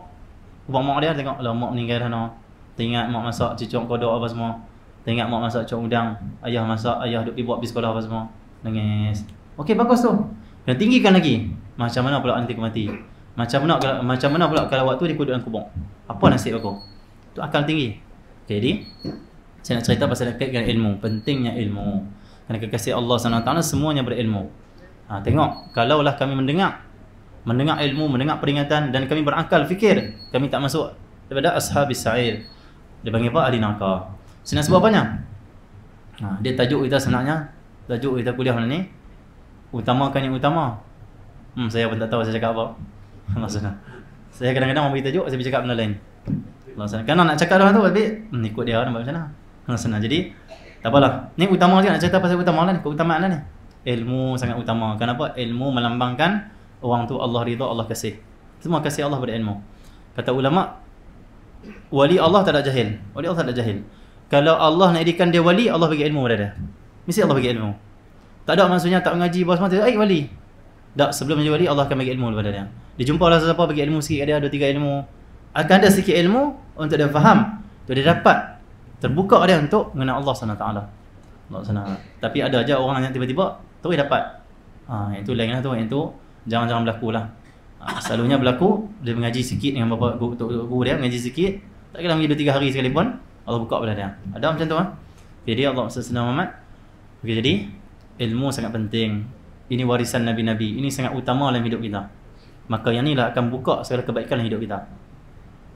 S1: mak dia tengok, lah mak meninggal dah no. Teringat mak masak cucuk kodok apa semua. Tengok mak masak cok udang, ayah masak, ayah duk pergi buat pergi sekolah apa semua. Nangis. Okey, bagus tu. Dan tinggikan lagi. Macam mana pula nanti aku mati? Macam mana pula kalau waktu dia duduk dalam kubur? Apa nasib aku? Tu akal tinggi. Okay, jadi saya nak cerita pasal kaitkan ilmu. Pentingnya ilmu. Kerana kekasih Allah SWT semuanya berilmu. Tengok, kalaulah kami mendengar ilmu, mendengar peringatan dan kami berakal fikir, kami tak masuk daripada ashabis sa'ir. Dia panggil apa? Ahli neraka. Senang sebab apanya? Dia tajuk kita sebenarnya, tajuk kita kuliah ni, utamakan yang utama. Saya pun tak tahu saya cakap apa. Allah sana. Saya kadang-kadang bagi tajuk, saya bercakap benda lain. Allah sana. Kan nak cakap dah tu, tapi ikut dia nampak macam mana. Allah sana. Jadi, tak apalah. Ni utama je nak cerita pasal utama lah ni, keutamaan lah ni. Ilmu sangat utama. Kenapa? Ilmu melambangkan orang tu Allah ridha, Allah kasih. Semua kasih Allah berilmu. Kata ulama, wali Allah tak ada jahil. Wali Allah tak ada jahil. Kalau Allah nak jadikan dia wali, Allah bagi ilmu pada dia. Mesti Allah bagi ilmu. Tak ada maksudnya tak mengaji bawah semata, wali. Tak, sebelum menjadi wali Allah akan bagi ilmu kepada dia. Dia jumpa lah sesiapa bagi ilmu sikit, ada 2-3 ilmu. Akan ada sikit ilmu untuk dia faham, untuk dia dapat terbuka dia untuk mengenal Allah SWT. Allah SWT. Tapi ada aja orang yang tiba-tiba terus dapat. Yang tu lain lah tu, yang tu jangan-jangan berlaku lah. Selalunya berlaku dia mengaji sikit dengan bapa guru dia, mengaji sikit, tak kira mengaji 2-3 hari sekali pun Allah buka pada dia. Ada macam tu Jadi Allah SWT Muhammad. Jadi ilmu sangat penting. Ini warisan Nabi-Nabi. Ini sangat utama dalam hidup kita. Maka yang inilah akan buka segala kebaikan dalam hidup kita.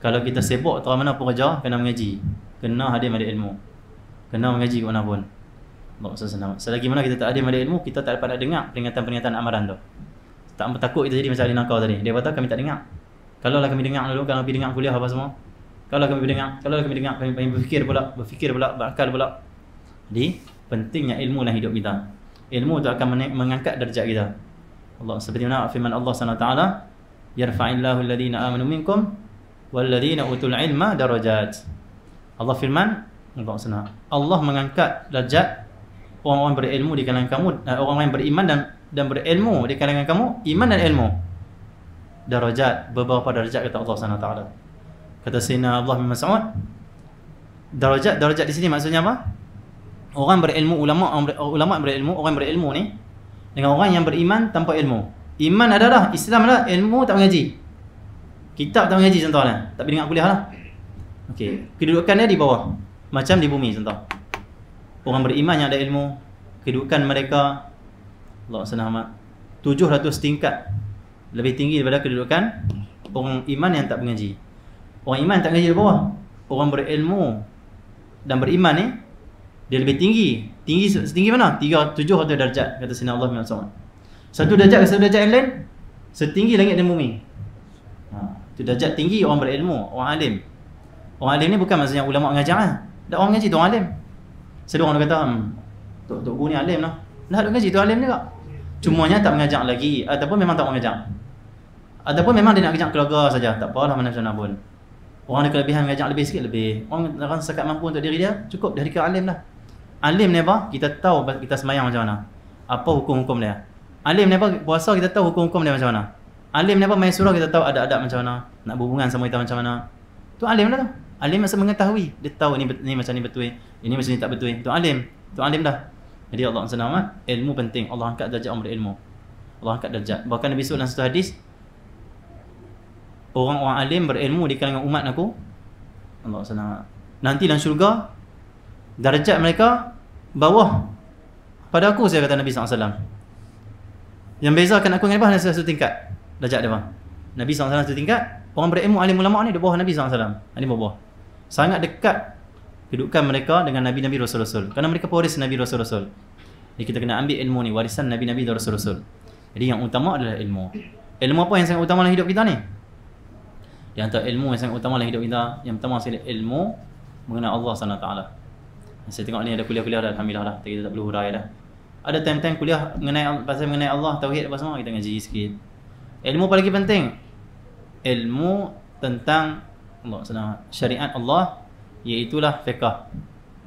S1: Kalau kita sibuk terus mana pun kerja, kena mengaji, kena hadir pada ilmu, kena mengaji ke mana pun. Allah SWT. Selagi mana kita tak hadir pada ilmu, kita tak dapat nak dengar peringatan-peringatan amaran tu. Tak takut kita jadi macam ahli nakal tadi. Dia kata kami tak dengar. Kalaulah kami dengar dulu, kalau kami dengar kuliah apa semua, kalau kami dengar, kami berfikir pula, berakal pula. Jadi pentingnya ilmu dalam hidup kita. Ilmu itu akan mengangkat darjat kita. Allah seperti mana firman Allah SWT, yarfa'illahu alladhina amanu minkum walladhina utul ilma darajat. Allah firman, Allah mengangkat darjat orang-orang berilmu di kalangan kamu, orang-orang yang beriman dan berilmu di kalangan kamu, iman dan ilmu. Darajat, beberapa darjat kata Allah SWT. Kata Sayyidina Allah bin Mas'ud, darjat di sini maksudnya apa? Orang berilmu, ulama berilmu, orang berilmu ni dengan orang yang beriman tanpa ilmu. Iman adalah, Islam adalah, ilmu tak mengaji. Kitab tak mengaji contohnya, tak dengar kuliah lah. Okey, kedudukannya di bawah, macam di bumi contoh. Orang beriman yang ada ilmu, kedudukan mereka Allah SWT 700 tingkat lebih tinggi daripada kedudukan orang iman yang tak mengaji. Orang iman tak mengaji di bawah. Orang berilmu dan beriman ni dia lebih tinggi. Setinggi mana? 700 darjat kata Sayyidina Allah SWT. Satu darjat ke satu darjat yang lain setinggi langit dan bumi. Itu darjat tinggi orang berilmu, orang alim. Orang alim ni bukan maksudnya ulama mengajar lah. Tak, orang mengaji tu orang alim. Sedang orang kata, Tok Guru ni alim lah. Lah duk mengaji tu alim juga. Cumanya tak mengajar lagi, ataupun memang tak mengajar. Ataupun memang dia nak mengajar keluarga saja. Tak apalah mana pun. Orang ada kelebihan mengajar lebih sikit lebih. Orang sekat mampu untuk diri dia, cukup dia dikira alim lah. Alim ni apa? Kita tahu kita semayang macam mana. Apa hukum-hukum dia. Alim ni apa? Puasa kita tahu hukum-hukum dia macam mana. Alim ni apa? Main surah kita tahu adab-adab macam mana. Nak berhubungan sama kita macam mana. Tu alim lah tu. Alim maksud mengetahui. Dia tahu ni macam ni betul. Ini macam ni tak betul. Tu alim. Tu alim dah. Jadi Allah SWT, ilmu penting. Allah angkat darjat orang berilmu. Allah angkat darjat. Bahkan Nabi sebut dalam satu hadis, orang-orang alim berilmu di kalangan umat aku, Allah SWT, nanti dalam syurga darjat mereka bawah pada aku, saya kata Nabi SAW. Yang bezakan aku dengan apa? Satu tingkat darjat dia. Nabi SAW satu tingkat, orang berilmu alim ulama ni di bawah Nabi SAW. Ini bawah. Sangat dekat kedudukan mereka dengan Nabi-Nabi Rasul-Rasul. Kerana mereka pewaris Nabi Rasul-Rasul. Jadi kita kena ambil ilmu ni, warisan Nabi-Nabi dan Rasul-Rasul. Jadi yang utama adalah ilmu. Ilmu apa yang sangat utama dalam hidup kita ni? Di antara ilmu yang sangat utama dalam hidup kita, yang pertama sekali ilmu mengenal Allah SWT. Saya tengok ni ada kuliah-kuliah dah, alhamdulillah dah. Kita tak perlu hurai dah. Ada time-time kuliah mengenai Allah, tauhid apa semua, kita ngaji sikit. Ilmu paling penting, ilmu tentang Allah SWT, syariat Allah, iaitulah fiqh.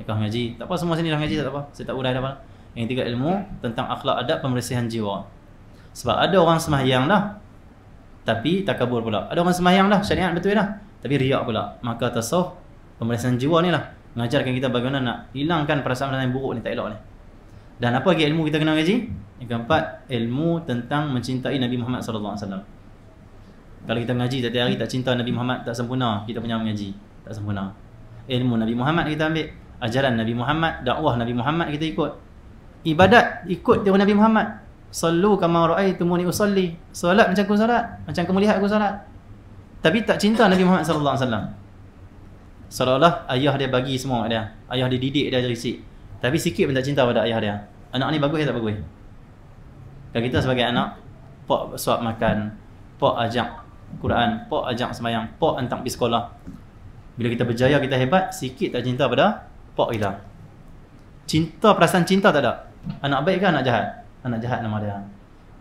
S1: Fiqh ngaji. Tak apa semua sini dah ngaji, tak apa. Saya tak hurai dah apa. Yang tiga, ilmu tentang akhlak adab, pembersihan jiwa. Sebab ada orang sembahyang dah tapi takabur pula. Ada orang sembahyang dah, syariat betul dah, tapi riak pula. Maka tasawuf, pembersihan jiwa ni lah mengajarkan kita bagaimana nak hilangkan perasaan yang buruk ni, tak elok ni. Dan apa lagi ilmu kita kena ngaji? Yang keempat, ilmu tentang mencintai Nabi Muhammad sallallahu alaihi wasallam. Kalau kita mengaji setiap hari tak cinta Nabi Muhammad, tak sempurna kita punya mengaji, tak sempurna. Ilmu Nabi Muhammad kita ambil, ajaran Nabi Muhammad, dakwah Nabi Muhammad kita ikut. Ibadat ikut tiru Nabi Muhammad. Sallu kama ra'aitumuni usalli. Solat macam aku solat, macam kamu lihat aku solat. Tapi tak cinta Nabi Muhammad sallallahu alaihi wasallam. Seolah-olah ayah dia bagi semua dia. Ayah dia didik dia dari kecil. Tapi sikit pun tak cinta pada ayah dia. Anak ni bagus ke tak bagus? Kalau kita sebagai anak, pak suap makan, pak ajak Quran, pak ajak sembahyang, pak hantar pergi sekolah. Bila kita berjaya, kita hebat, sikit tak cinta pada pak kita. Cinta, perasaan cinta tak ada. Anak baik ke anak jahat? Anak jahat nama dia.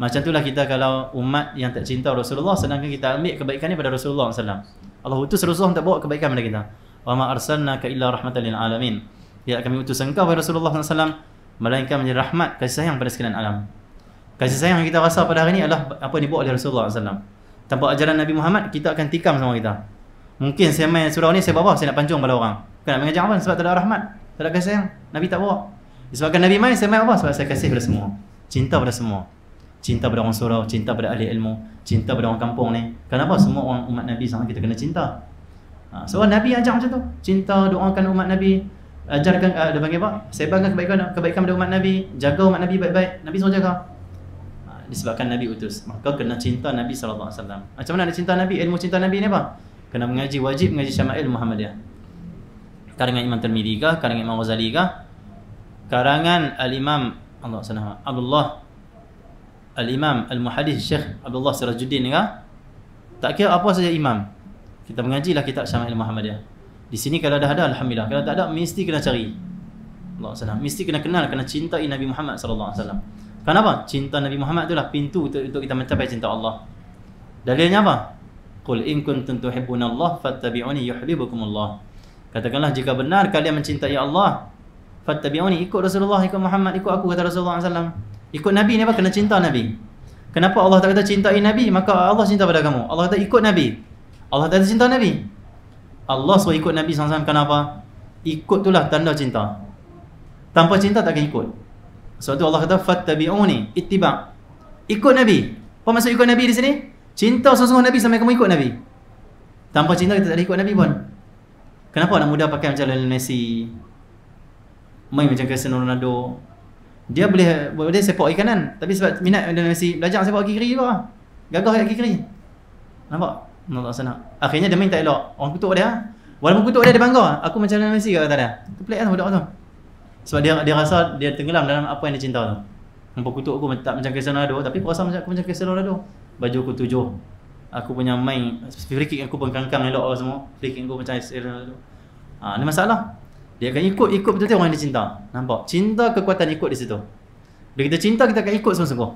S1: Macam itulah kita kalau umat yang tak cinta Rasulullah, sedangkan kita ambil kebaikannya pada Rasulullah SAW. Allah utus Rasulullah tak bawa kebaikan pada kita. Wa ma arsalnaka illa rahmatan lil alamin. Ya, kami utus engkau wahai Rasulullah SAW melainkan menjadi rahmat, kasih sayang pada sekalian alam. Kasih sayang yang kita rasa pada hari ini adalah apa yang dibawa oleh Rasulullah SAW. Tanpa ajaran Nabi Muhammad, kita akan tikam sama kita. Mungkin saya main surau ni, saya bawa, saya nak pancung pada orang. Bukan nak mengajar apa? Sebab tak ada rahmat, tak ada kasih sayang. Nabi tak bawa. Disebabkan Nabi main, saya main apa? Sebab saya kasih pada semua. Cinta pada semua. Cinta pada orang surau, cinta pada ahli ilmu, cinta pada orang kampung ni. Kenapa semua orang umat Nabi sama kita kena cinta? Sebab Nabi ajar macam tu. Cinta, doakan umat Nabi, ajarkan, dia panggil apa? Sebarkan kebaikan pada umat Nabi, jaga umat Nabi baik-baik. Nabi suruh jaga. Disebabkan Nabi utus, maka kena cinta Nabi SAW. Macam mana nak cinta Nabi? Ilmu cinta Nabi ni apa? Kena mengaji, wajib mengaji Syama'il Muhammadiyah. Karangan Imam Tirmidzi kah? Karangan Imam Ghazali kah? Karangan Al-Imam Abdullah Al-Imam Al-Muhaddith Syekh Abdullah Sirajuddin kah? Tak kira apa saja imam, kita mengajilah kitab Syama'il Muhammadiyah. Di sini kalau dah ada, alhamdulillah. Kalau tak ada, mesti kena cari. Allah SWT mesti kena kenal, kena cintai Nabi Muhammad SAW. Kenapa? Cinta Nabi Muhammad itulah pintu untuk kita mencapai cinta Allah. Dalilnya apa? Qul in kuntum tuhibbunallaha fattabi'uni yuhibbukumullah. Katakanlah jika benar kalian mencintai Allah, fattabi'uni, ikut Rasulullah, ikut Muhammad, ikut aku, kata Rasulullah SAW. Ikut Nabi ni apa? Kena cinta Nabi. Kenapa Allah tak kata cintai Nabi, maka Allah cinta pada kamu? Allah kata ikut Nabi. Allah tak kata cinta Nabi. Allah suruh ikut Nabi SAW. Kenapa? Ikut itulah tanda cinta. Tanpa cinta takkan ikut. Sebab tu Allah kata fattabi'uni, ittiba'. Ikut Nabi. Apa maksud ikut Nabi di sini? Cinta sungguh Nabi sampai kamu ikut Nabi. Tanpa cinta kita tak ada ikut Nabi pun. Kenapa anak muda pakai macam Lionel Messi, main macam Cristiano Ronaldo? Dia boleh sepak kaki kanan, tapi sebab minat Lionel Messi, belajar sepak kaki kiri juga. Gagah kaki kiri. Nampak? Allah sana. Akhirnya dia main tak elok. Orang kutuk dia. Walaupun kutuk dia bangga. Aku macam Lionel Messi kata dia. Tu pelik kan budak tu. Sebab dia rasa dia tenggelam dalam apa yang dia cinta tu. Nampak kutuk aku tak macam Cristiano Ronaldo, tapi aku rasa macam aku macam Cristiano Ronaldo. Baju aku 7. Aku punya main free kick aku pun kangkang elok semua. Free kick aku macam Cristiano Ronaldo. Ni masalah. Dia akan ikut betul-betul orang yang dia cinta. Nampak? Cinta, kekuatan ikut di situ. Bila kita cinta, kita akan ikut sungguh-sungguh.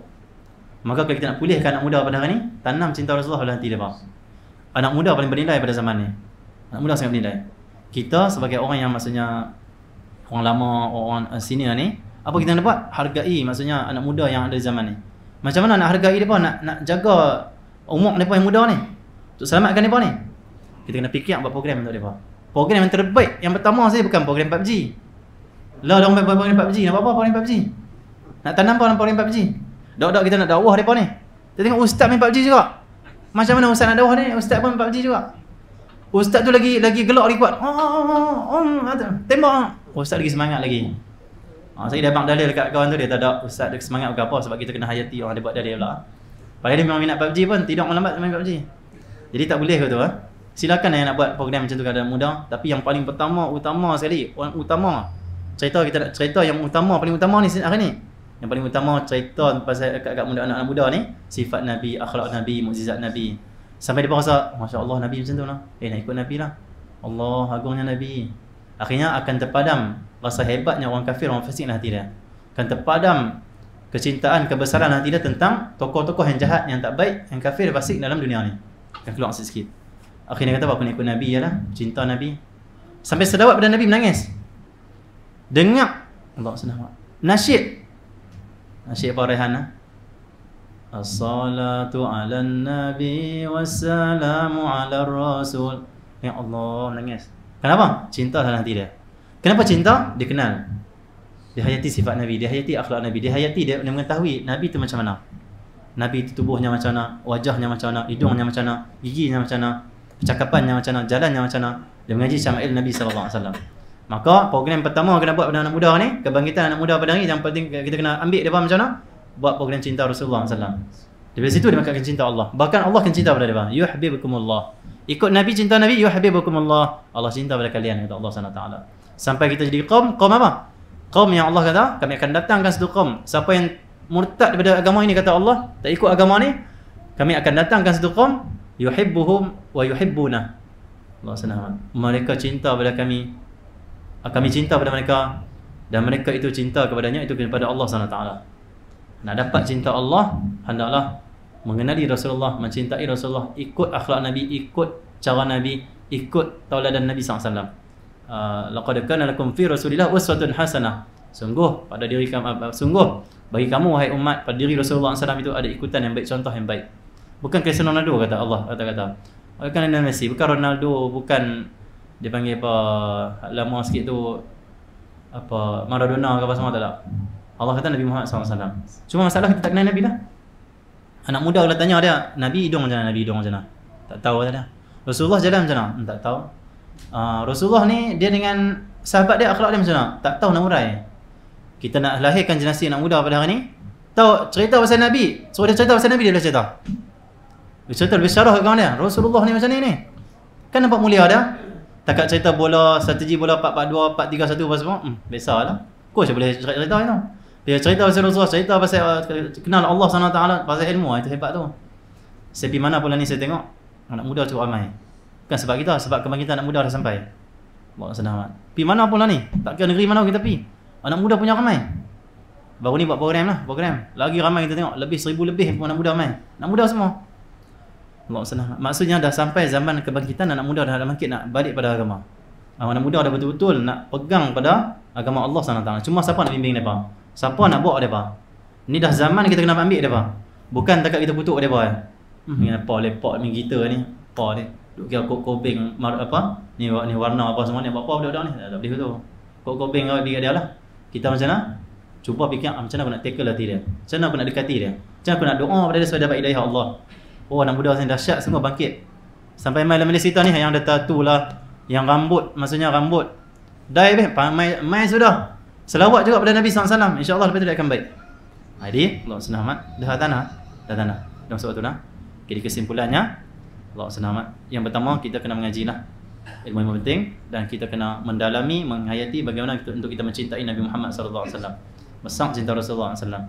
S1: Maka kalau kita nak pulihkan anak muda pada hari ni, tanam cinta Rasulullah dalam hati dia. Anak muda paling bernilai pada zaman ni. Anak muda sangat bernilai. Kita sebagai orang yang maksudnya orang lama, orang senior ni, apa kita nak buat? Hargai maksudnya anak muda yang ada di zaman ni. Macam mana nak hargai mereka, nak jaga umur mereka yang muda ni, untuk selamatkan mereka ni? Kita kena fikir buat program untuk mereka. Program yang terbaik, yang pertama saya bukan program PUBG. Lah orang buat program PUBG, nak apa program PUBG? Nak tanam apa program PUBG? Dok-dok kita nak dakwah mereka ni. Kita tengok ustaz main PUBG juga. Macam mana ustaz nak dakwah ni? Ustaz pun main PUBG juga. Ustaz tu lagi gelak lagi kuat. Tembak. Ustaz lagi semangat lagi. Saya dah bang dalil dekat kawan tu, dia tak ada ustaz dia semangat ke apa, sebab kita kena hayati orang dia buat dalil pula. Padahal dia memang minat PUBG pun, tidak melambat main PUBG. Jadi tak boleh ke tu Silakan yang nak buat program macam tu keadaan muda, tapi yang paling utama sekali, orang utama. Cerita yang utama, paling utama ni hari ni. Yang paling utama cerita pasal kat muda anak muda ni, sifat Nabi, akhlak Nabi, mukjizat Nabi. Sampai dia rasa, masya-Allah Nabi macam tu lah. Nak ikut Nabi lah. Allah agungnya Nabi. Akhirnya akan terpadam rasa hebatnya orang kafir, orang fasik dalam hati dia. Akan terpadam kecintaan, kebesaran hati dia tentang tokoh-tokoh yang jahat, yang tak baik, yang kafir, fasik dalam dunia ni. Akan keluar sikit. Akhirnya kata apa, aku nak ikut Nabi ialah cinta Nabi. Sampai sedawat pada Nabi menangis. Dengar Allah senang. Nasyid apa Rehan? As-salatu ala nabi wassalamu ala rasul. Ya Allah, menangis. Kenapa? Cinta dalam hati dia. Kenapa cinta? Dia kenal. Dia hayati sifat Nabi, dia hayati akhlak Nabi, dia hayati, dia mengetahui Nabi itu macam mana. Nabi itu tubuhnya macam mana, wajahnya macam mana, hidungnya macam mana, giginya macam mana, percakapannya macam mana, jalannya macam mana. Dia mengaji syama'il Nabi SAW. Maka program pertama kena buat pada anak muda ni, kebangkitan anak muda pada hari yang penting kita kena ambil dia macam mana? Buat program cinta Rasulullah SAW. Dari situ dia akan cinta Allah. Bahkan Allah akan cinta pada dia. Yuhibbukumullah. Ikut Nabi, cinta Nabi, yuhibbukumullah. Allah cinta pada kalian, kata Allah SWT. Sampai kita jadi kaum apa? Kaum yang Allah kata, kami akan datangkan satu kaum. Siapa yang murtad daripada agama ini, kata Allah, tak ikut agama ni, kami akan datangkan satu kaum, yuhibbuhum wa yuhibbuna. Allah SWT. Mereka cinta pada kami, kami cinta pada mereka, dan mereka itu cinta kepadanya, itu kepada Allah SWT. Nak dapat cinta Allah, hendaklah mengenali Rasulullah, mencintai Rasulullah, ikut akhlak Nabi, ikut cara Nabi, ikut tauladan Nabi SAW. Laqad kana lakum fi Rasulillah uswatun hasanah. Sungguh pada diri kamu, sungguh bagi kamu wahai umat, pada diri Rasulullah SAW itu ada ikutan yang baik, contoh yang baik. Bukan Cristiano Ronaldo, kata Allah, kata. Bukan Lionel Messi, bukan Ronaldo, bukan dia panggil apa lama sikit tu apa Maradona ke apa semua, tak ada. Allah kata Nabi Muhammad SAW. Cuma masalah kita tak kenal Nabi lah. Anak muda kalau tanya dia, Nabi hidung macam mana, Nabi hidung macam mana, tak tahu dia. Rasulullah jalan macam mana, tak tahu. Rasulullah ni dia dengan sahabat dia, akhlak dia macam mana, tak tahu, nak urai. Kita nak lahirkan generasi anak muda pada hari ni, tahu cerita pasal Nabi, suruh dia cerita pasal Nabi, dia boleh cerita. Dia cerita lebih syarah kat kawan dia, Rasulullah ni macam ni. Kan nampak mulia dia. Takat cerita bola, strategi bola 4-4-2, 4-3-1 apa semua, biasalah. Coach boleh cerita itu. Dia cerita pasal Rasulullah, cerita pasal kenal Allah SWT, pasal ilmu, itu hebat tu. Sepi mana pula ni saya tengok, anak muda cukup ramai. Bukan sebab kita, sebab kebangkitan anak muda dah sampai. Allah senang. Pergi mana pula ni? Tak kira negeri mana kita pergi. Anak muda punya ramai. Baru ni buat program lah, program. Lagi ramai kita tengok, lebih 1000 lebih anak muda ramai. Anak muda semua. Allah senang. Maksudnya dah sampai zaman kebangkitan anak muda dah bangkit nak balik pada agama. Anak muda dah betul-betul nak pegang pada agama Allah SWT. Cuma siapa nak bimbing mereka? Siapa nak bawa mereka? Ni dah zaman kita kena ambil mereka. Bukan takat kita kutuk mereka. Apa lepak ni kita ni. Apa ni? Duk kira kobing apa? Ni warna apa semua ni. Apa budak-budak ni? Tak boleh tu. Kobing kau bagi dia lah. Kita macam mana? Cuba fikir macam mana aku nak tackle hati dia. Macam mana aku nak dekati dia. Macam mana aku nak doa pada dia supaya dapat hidayah Allah. Oh, anak muda ni dahsyat semua bangkit. Sampai mai dalam Malaysia ni yang ada tattoo lah, yang rambut, maksudnya rambut dai mai sudah. Selawat juga pada Nabi SAW, insya-Allah lepas tu dia akan baik. Jadi, Allah senang dah tanah. Dalam sebab tu lah. Jadi kesimpulannya, Allah senang yang pertama kita kena mengajilah ilmu penting, dan kita kena mendalami, menghayati bagaimana untuk kita mencintai Nabi Muhammad SAW. Besar cinta Rasulullah SAW.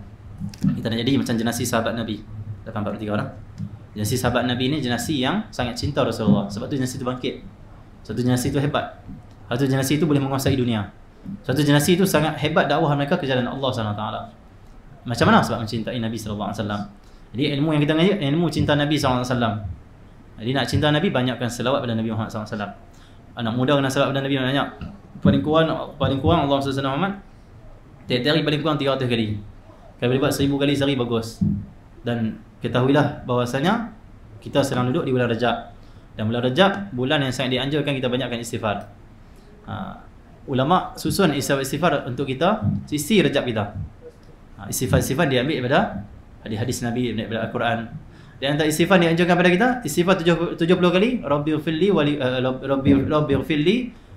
S1: Kita nak jadi macam generasi sahabat Nabi. Dah 43 orang. Generasi sahabat Nabi ni generasi yang sangat cinta Rasulullah. Sebab tu generasi tu bangkit. Satu generasi tu hebat. Satu generasi tu boleh menguasai dunia. Satu generasi tu sangat hebat dakwah mereka ke jalan Allah SWT. Macam mana? Sebab mencintai Nabi SAW. Jadi ilmu yang kita ngaji, ilmu cinta Nabi SAW. Jadi nak cinta Nabi, banyakkan selawat pada Nabi Muhammad SAW. Anak muda kena selawat pada Nabi banyak. Paling kurang Allah SWT Muhammad tiap-tiap hari paling kurang 300 kali. Kalau boleh buat 1000 kali sehari bagus. Dan ketahuilah bahawasanya kita sedang duduk di bulan Rajab. Dan bulan Rajab, bulan yang sangat dianjurkan kita banyakkan istighfar. Ulama susun istighfar untuk kita sisi Rajab kita. Istighfar diambil daripada hadis Nabi, daripada Al-Quran. Dan antara istighfar dianjurkan pada kita, istighfar 70 kali, Rabbighfirli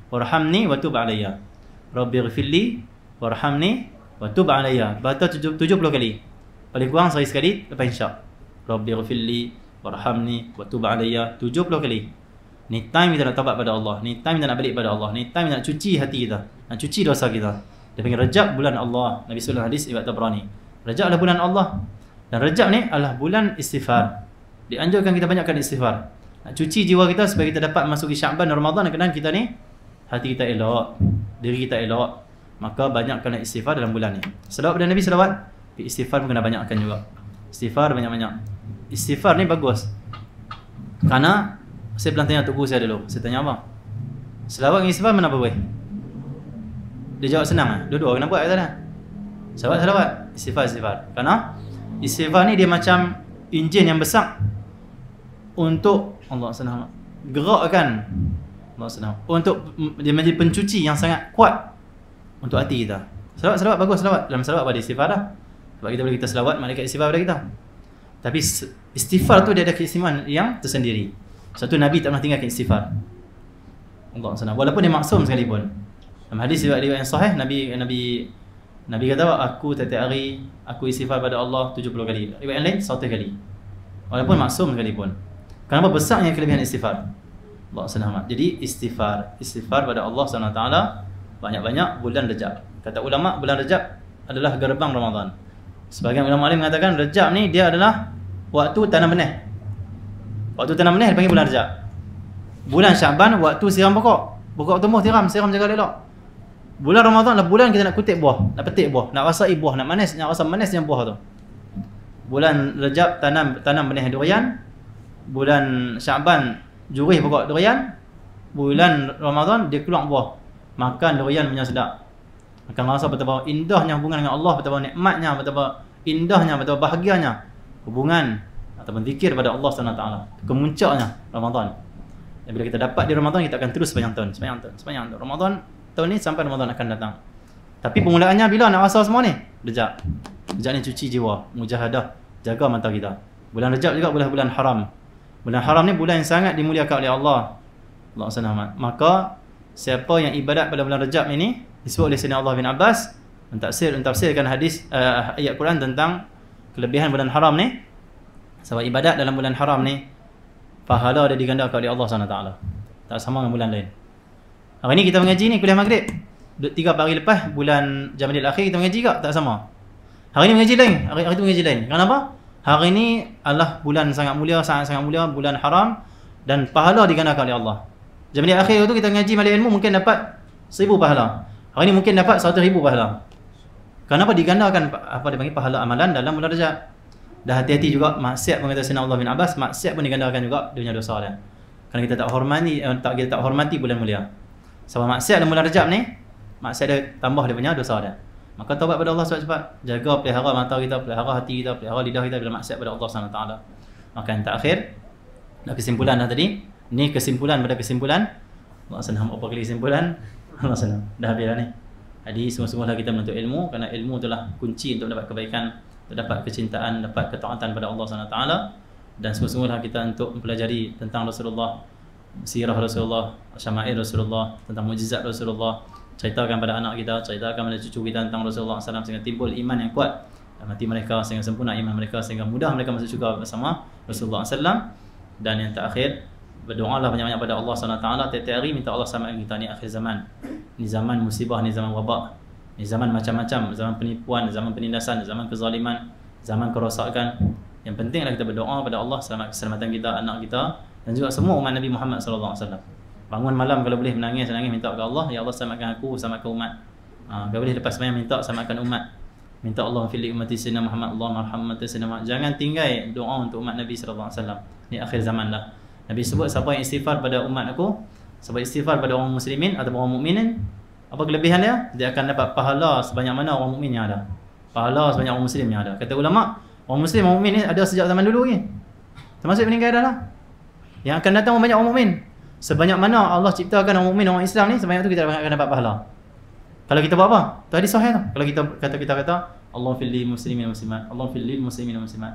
S1: warhamni wa tub alayya. Rabbighfirli warhamni wa tub alayya. Baca 70 kali. Paling kurang sehari sekali lepas insya. Rabbighfirli warhamni wa tub alayya 70 kali. Ni time kita nak taubat pada Allah. Ni time kita nak balik pada Allah. Ni time kita nak cuci hati kita, nak cuci dosa kita. Dia panggil Rajab, bulan Allah. Nabi sallallahu alaihi wasallam hadis riwayat Tabrani. Rajab adalah bulan Allah. Dan Rajab ni adalah bulan istighfar. Dianjurkan kita banyakkan istighfar. Nak cuci jiwa kita supaya kita dapat masuki Syaban dan Ramadan. Dan kita ni hati kita elok, diri kita elok. Maka banyakkan istighfar dalam bulan ni. Selawat pada Nabi, selawat. Istighfar pun kena banyakkan juga. Istighfar banyak-banyak. Istighfar ni bagus. Karena saya pernah tanya tok guru saya dulu. Saya tanya apa? Selawat dengan istighfar mana boleh? Dia jawab senang. Dua-dua kena buat kata dia. Selawat, istighfar. Karena istighfar ni dia macam enjin yang besar untuk Allah senang gerakkan Allah senang untuk dia menjadi pencuci yang sangat kuat untuk hati kita. Selawat bagus, selawat. Dalam selawat apa? Ada istighfar dah. Sebab kita boleh kita selawat, malaikat istighfar pada kita. Tapi istighfar tu dia ada keistimewaan yang tersendiri. Satu Nabi tak pernah tinggalkan istighfar. Allah SWT. Walaupun dia maksum sekalipun. Dalam hadis riwayat yang sahih, Nabi kata, aku setiap hari aku istighfar pada Allah 70 kali. Riwayat yang lain 100 kali. Walaupun maksum sekalipun. Kenapa besarnya kelebihan istighfar? Allah SWT. Jadi istighfar pada Allah SWT banyak-banyak bulan Rejab. Kata ulama, bulan Rejab adalah gerbang Ramadan. Sebagian ulama alim mengatakan Rejab ni dia adalah waktu tanam benih. Waktu tanam benih dipanggil bulan Rejab. Bulan Syaban waktu siram pokok. Pokok tumbuh siram jaga elok. Bulan Ramadan adalah bulan kita nak kutip buah, nak petik buah, nak rasai buah, nak rasa manisnya buah tu. Bulan Rejab tanam benih durian. Bulan Syaban jurih pokok durian. Bulan Ramadan dia keluar buah. Makan durian punya sedap. Akan rasa betapa indahnya hubungan dengan Allah, betapa nikmatnya, betapa indahnya, betapa bahagianya hubungan ataupun zikir pada Allah SWT. Kemuncaknya Ramadan. Dan bila kita dapat di Ramadan, kita akan terus sepanjang tahun. Ramadan tahun ni sampai Ramadan akan datang. Tapi permulaannya bila nak rasa semua ni? Rejab. Rejab ni cuci jiwa, mujahadah, jaga mata kita. Bulan Rejab juga bulan haram. Bulan haram ni bulan yang sangat dimuliakan oleh Allah. Allah SWT. Maka siapa yang ibadat pada bulan Rejab ini disebut oleh Sayyidina Allah bin Abbas mentafsirkan hadis ayat Quran tentang kelebihan bulan haram ni. Sebab ibadat dalam bulan haram ni pahala dia digandakan oleh Allah SWT. Tak sama dengan bulan lain. Hari ni kita mengaji ni kuliah maghrib. 3 hari lepas bulan Jamadil Akhir kita mengaji tak? Tak sama. Hari ni mengaji lain, hari tu mengaji lain. Kenapa? Hari ni adalah bulan sangat mulia, sangat mulia, bulan haram dan pahala digandakan oleh Allah. Jamadil Akhir tu kita mengaji majlis ilmu mungkin dapat 1000 pahala. Hari ni mungkin dapat 100,000 pahala. Kenapa digandakan apa dipanggil pahala amalan dalam bulan Rejab? Dah hati-hati juga maksiat pun kata Sayyidina Allah bin Abbas, maksiat pun digandakan juga dia punya dosa dia. Kerana kita tak hormati bulan mulia. Sebab maksiat dalam bulan Rejab ni, maksiat dia tambah dia punya dosa dia. Maka taubat pada Allah cepat-cepat. Jaga pelihara mata kita, pelihara hati kita, pelihara lidah kita bila maksiat pada Allah SWT. Maka yang terakhir, dah kesimpulan dah tadi. Ni kesimpulan pada kesimpulan. Allah senang apa kali kesimpulan? Allah senang. Dah habis dah ni. Jadi semua-semualah kita menuntut ilmu kerana ilmu itulah kunci untuk mendapat kebaikan, untuk dapat kecintaan, dapat ketaatan pada Allah SWT. Dan semua-semualah kita untuk mempelajari tentang Rasulullah, sirah Rasulullah, syama'il Rasulullah, tentang mukjizat Rasulullah, ceritakan pada anak kita, ceritakan pada cucu kita tentang Rasulullah SAW sehingga timbul iman yang kuat dalam hati mereka, sehingga sempurna iman mereka, sehingga mudah mereka masuk syurga bersama Rasulullah SAW. Dan yang terakhir, berdoalah banyak-banyak pada Allah SWT tiap-tiap hari, minta Allah selamatkan kita. Ni akhir zaman, ni zaman musibah, ni zaman wabak, ni zaman macam-macam, zaman penipuan, zaman penindasan, zaman kezaliman, zaman kerosakan. Yang penting adalah kita berdoa pada Allah selamat keselamatan kita, anak kita dan juga semua umat Nabi Muhammad SAW. Bangun malam kalau boleh menangis minta kepada Allah, ya Allah selamatkan aku, selamatkan umat. Kalau boleh lepas sembahyang minta selamatkan umat. Minta Allah fil ummati sayyidina Muhammad, Allahumma arhamna sayyidina Muhammad. Jangan tinggal doa untuk umat Nabi SAW. Ni akhir zaman lah. Nabi sebut siapa yang istighfar pada umat aku, sebab istighfar pada orang muslimin atau orang mukminin, apa kelebihan dia? Dia akan dapat pahala sebanyak mana orang mukmin yang ada. Pahala sebanyak orang muslim yang ada. Kata ulama, orang muslim, orang mukmin ni ada sejak zaman dulu lagi. Termasuk meninggal dah lah. Yang akan datang banyak orang mukmin. Sebanyak mana Allah ciptakan orang mukmin, orang Islam ni, sebanyak tu kita akan dapat pahala. Kalau kita buat apa? Tu hadis sahih tu. Kalau kita kata Allah fil muslimin wa muslimat, Allah fil muslimin wa muslimat,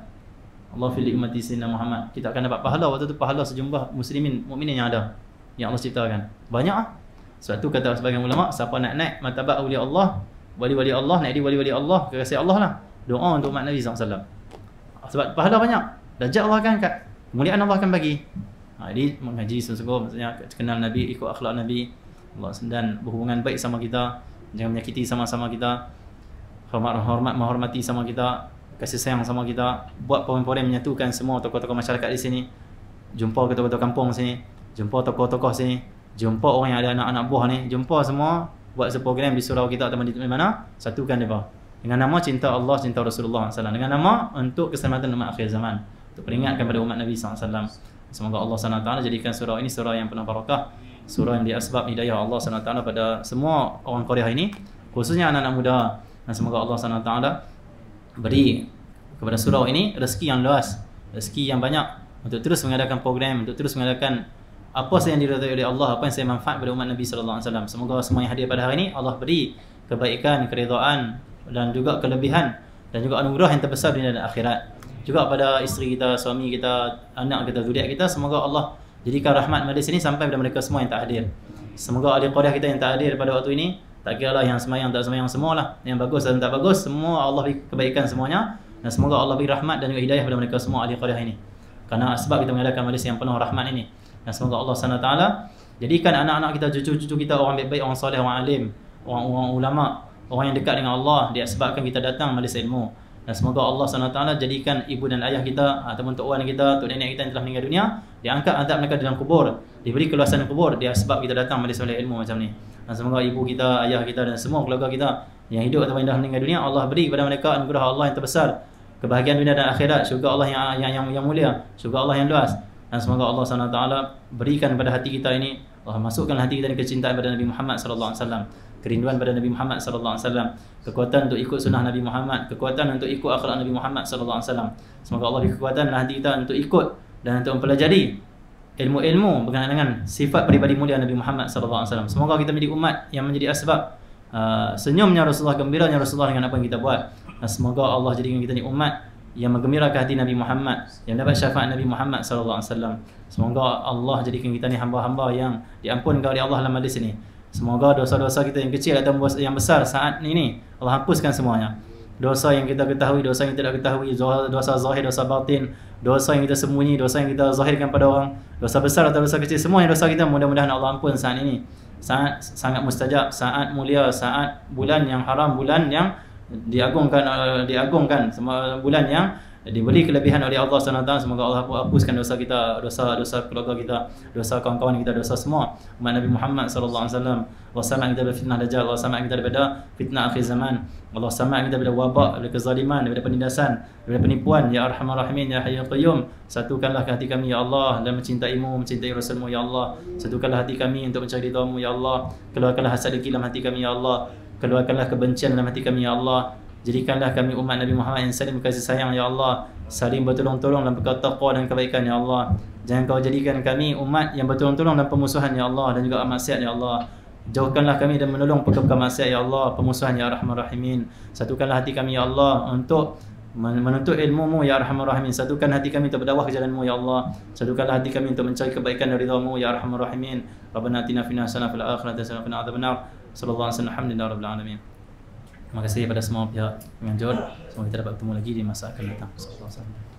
S1: Allah fil ummati sayyidina Muhammad, kita akan dapat pahala waktu tu, pahala sejumlah muslimin mukminin yang ada, yang Allah ciptakan. Banyak ah. Sebab tu kata sebagian ulama, siapa nak naik martabat awliya Allah, wali-wali Allah, nak jadi wali-wali Allah, kekasih Allah lah, doa untuk umat Nabi SAW. Sebab pahala banyak. Darjat Allah akan angkat, kemuliaan Allah akan bagi. Jadi mengaji sungguh-sungguh, maksudnya kenal Nabi, ikut akhlak Nabi Allah, dan berhubungan baik sama kita, jangan menyakiti sama-sama kita, menghormati sama kita, kasih sayang sama kita, buat program-program menyatukan semua tokoh-tokoh masyarakat di sini, jumpa ketua-ketua kampung sini, jumpa tokoh-tokoh sini, jumpa orang yang ada anak-anak buah ni, jumpa semua, buat seprogram di surau kita atau di mana, satukan mereka dengan nama cinta Allah, cinta Rasulullah SAW, dengan nama untuk keselamatan umat akhir zaman, untuk peringatkan pada umat Nabi SAW. Semoga Allah SWT jadikan surau ini surau yang penuh barakah, surau yang diasbab hidayah Allah SWT pada semua orang Korea ini, khususnya anak-anak muda. Dan semoga Allah SWT beri kepada surau ini rezeki yang luas, rezeki yang banyak untuk terus mengadakan program, untuk terus mengadakan apa sahaja yang diridai oleh Allah, apa yang saya manfaat pada umat Nabi SAW. Semoga semua yang hadir pada hari ini Allah beri kebaikan, keridhaan dan juga kelebihan dan juga anugerah yang terbesar di dunia dan akhirat. Juga pada isteri kita, suami kita, anak kita, zuriat kita, semoga Allah jadikan rahmat majlis ini sampai kepada mereka semua yang tak hadir. Semoga ahli qariah kita yang tak hadir pada waktu ini, tak kira lah yang semayang tak semayang, semualah, yang bagus dan tak bagus, semua Allah beri kebaikan semuanya, dan semoga Allah beri rahmat dan juga hidayah kepada mereka semua ahli qariah ini. Karena sebab kita mengadakan majlis yang penuh rahmat ini. Dan semoga Allah SWT jadikan anak-anak kita, cucu-cucu kita orang baik-baik, orang soleh, orang alim, orang ulama, orang yang dekat dengan Allah, dia sebabkan kita datang majlis ilmu. Dan semoga Allah SWT jadikan ibu dan ayah kita ataupun tok wan kita, tok nenek kita yang telah meninggal dunia, diangkat azab mereka dalam kubur, diberi keluasan kubur dia sebab kita datang majlis ilmu macam ni. Dan semoga ibu kita, ayah kita dan semua keluarga kita yang hidup ataupun yang dah meninggal dunia, Allah beri kepada mereka anugerah Allah yang terbesar, kebahagiaan dunia dan akhirat, syurga Allah yang mulia, syurga Allah yang luas. Dan semoga Allah SWT berikan kepada hati kita ini, Allah masukkan hati kita ini kecintaan pada Nabi Muhammad sallallahu alaihi wasallam, kerinduan pada Nabi Muhammad sallallahu alaihi wasallam, kekuatan untuk ikut sunnah Nabi Muhammad, kekuatan untuk ikut akhlak Nabi Muhammad sallallahu alaihi wasallam. Semoga Allah beri kekuatan dalam hati kita untuk ikut dan untuk mempelajari ilmu-ilmu berkenaan dengan sifat pribadi mulia Nabi Muhammad sallallahu alaihi wasallam. Semoga kita menjadi umat yang menjadi asbab senyumnya Rasulullah, gembiranya Rasulullah dengan apa yang kita buat. Dan semoga Allah jadikan kita ni umat yang menggembirakan hati Nabi Muhammad, yang dapat syafaat Nabi Muhammad sallallahu alaihi wasallam. Semoga Allah jadikan kita ni hamba-hamba yang diampunkan oleh Allah dalam majlis ini. Semoga dosa-dosa kita yang kecil atau yang besar saat ini Allah hapuskan semuanya. Dosa yang kita ketahui, dosa yang tidak ketahui, dosa zahir, dosa batin, dosa yang kita sembunyi, dosa yang kita zahirkan pada orang, dosa besar atau dosa kecil, semua yang dosa kita mudah-mudahan Allah ampun saat ini. Saat sangat mustajab, saat mulia, saat bulan yang haram, bulan yang diagungkan, semua bulan yang diberi kelebihan oleh Allah SWT. Semoga Allah hapuskan dosa kita, dosa keluarga kita, dosa kawan-kawan kita, dosa semua umat Nabi Muhammad sallallahu alaihi wasallam. Allah selamat kita daripada fitnah dajjal, Allah selamat kita daripada fitnah akhir zaman, Allah selamat kita daripada wabak, daripada kezaliman, daripada penindasan, daripada penipuan. Ya Arhamar Rahimin, Ya Hayyul Qayyum, satukanlah hati kami ya Allah dan mencintai-Mu, mencintai Rasul-Mu ya Allah. Satukanlah hati kami untuk mencari ridha-Mu ya Allah. Keluarkanlah hasad dengki dalam hati kami ya Allah. Keluarkanlah kebencian dalam hati kami ya Allah. Jadikanlah kami umat Nabi Muhammad yang saling kasih sayang ya Allah, saling bertolong-tolong dalam perkara taqwa dan kebaikan ya Allah. Jangan Kau jadikan kami umat yang bertolong-tolong dalam permusuhan ya Allah dan juga maksiat ya Allah. Jauhkanlah kami dan menolong perkara maksiat ya Allah, permusuhan ya Arhamar Rahimin. Satukanlah hati kami ya Allah untuk menuntut ilmu-Mu ya Arhamar Rahimin. Satukan hati kami untuk berdakwah ke jalan-Mu ya Allah. Satukanlah hati kami untuk mencari kebaikan dari ridha-Mu ya Arhamar Rahimin. Rabbana atina fid dunya hasanah wa fil akhirati hasanah wa qina adzabannar. Sallallahu alaihi wasallam, alhamdulillahi rabbil alamin. Terima kasih kepada semua pihak penganjur. Semoga kita dapat bertemu lagi di masa akan datang. Sallallahu alaihi wasallam.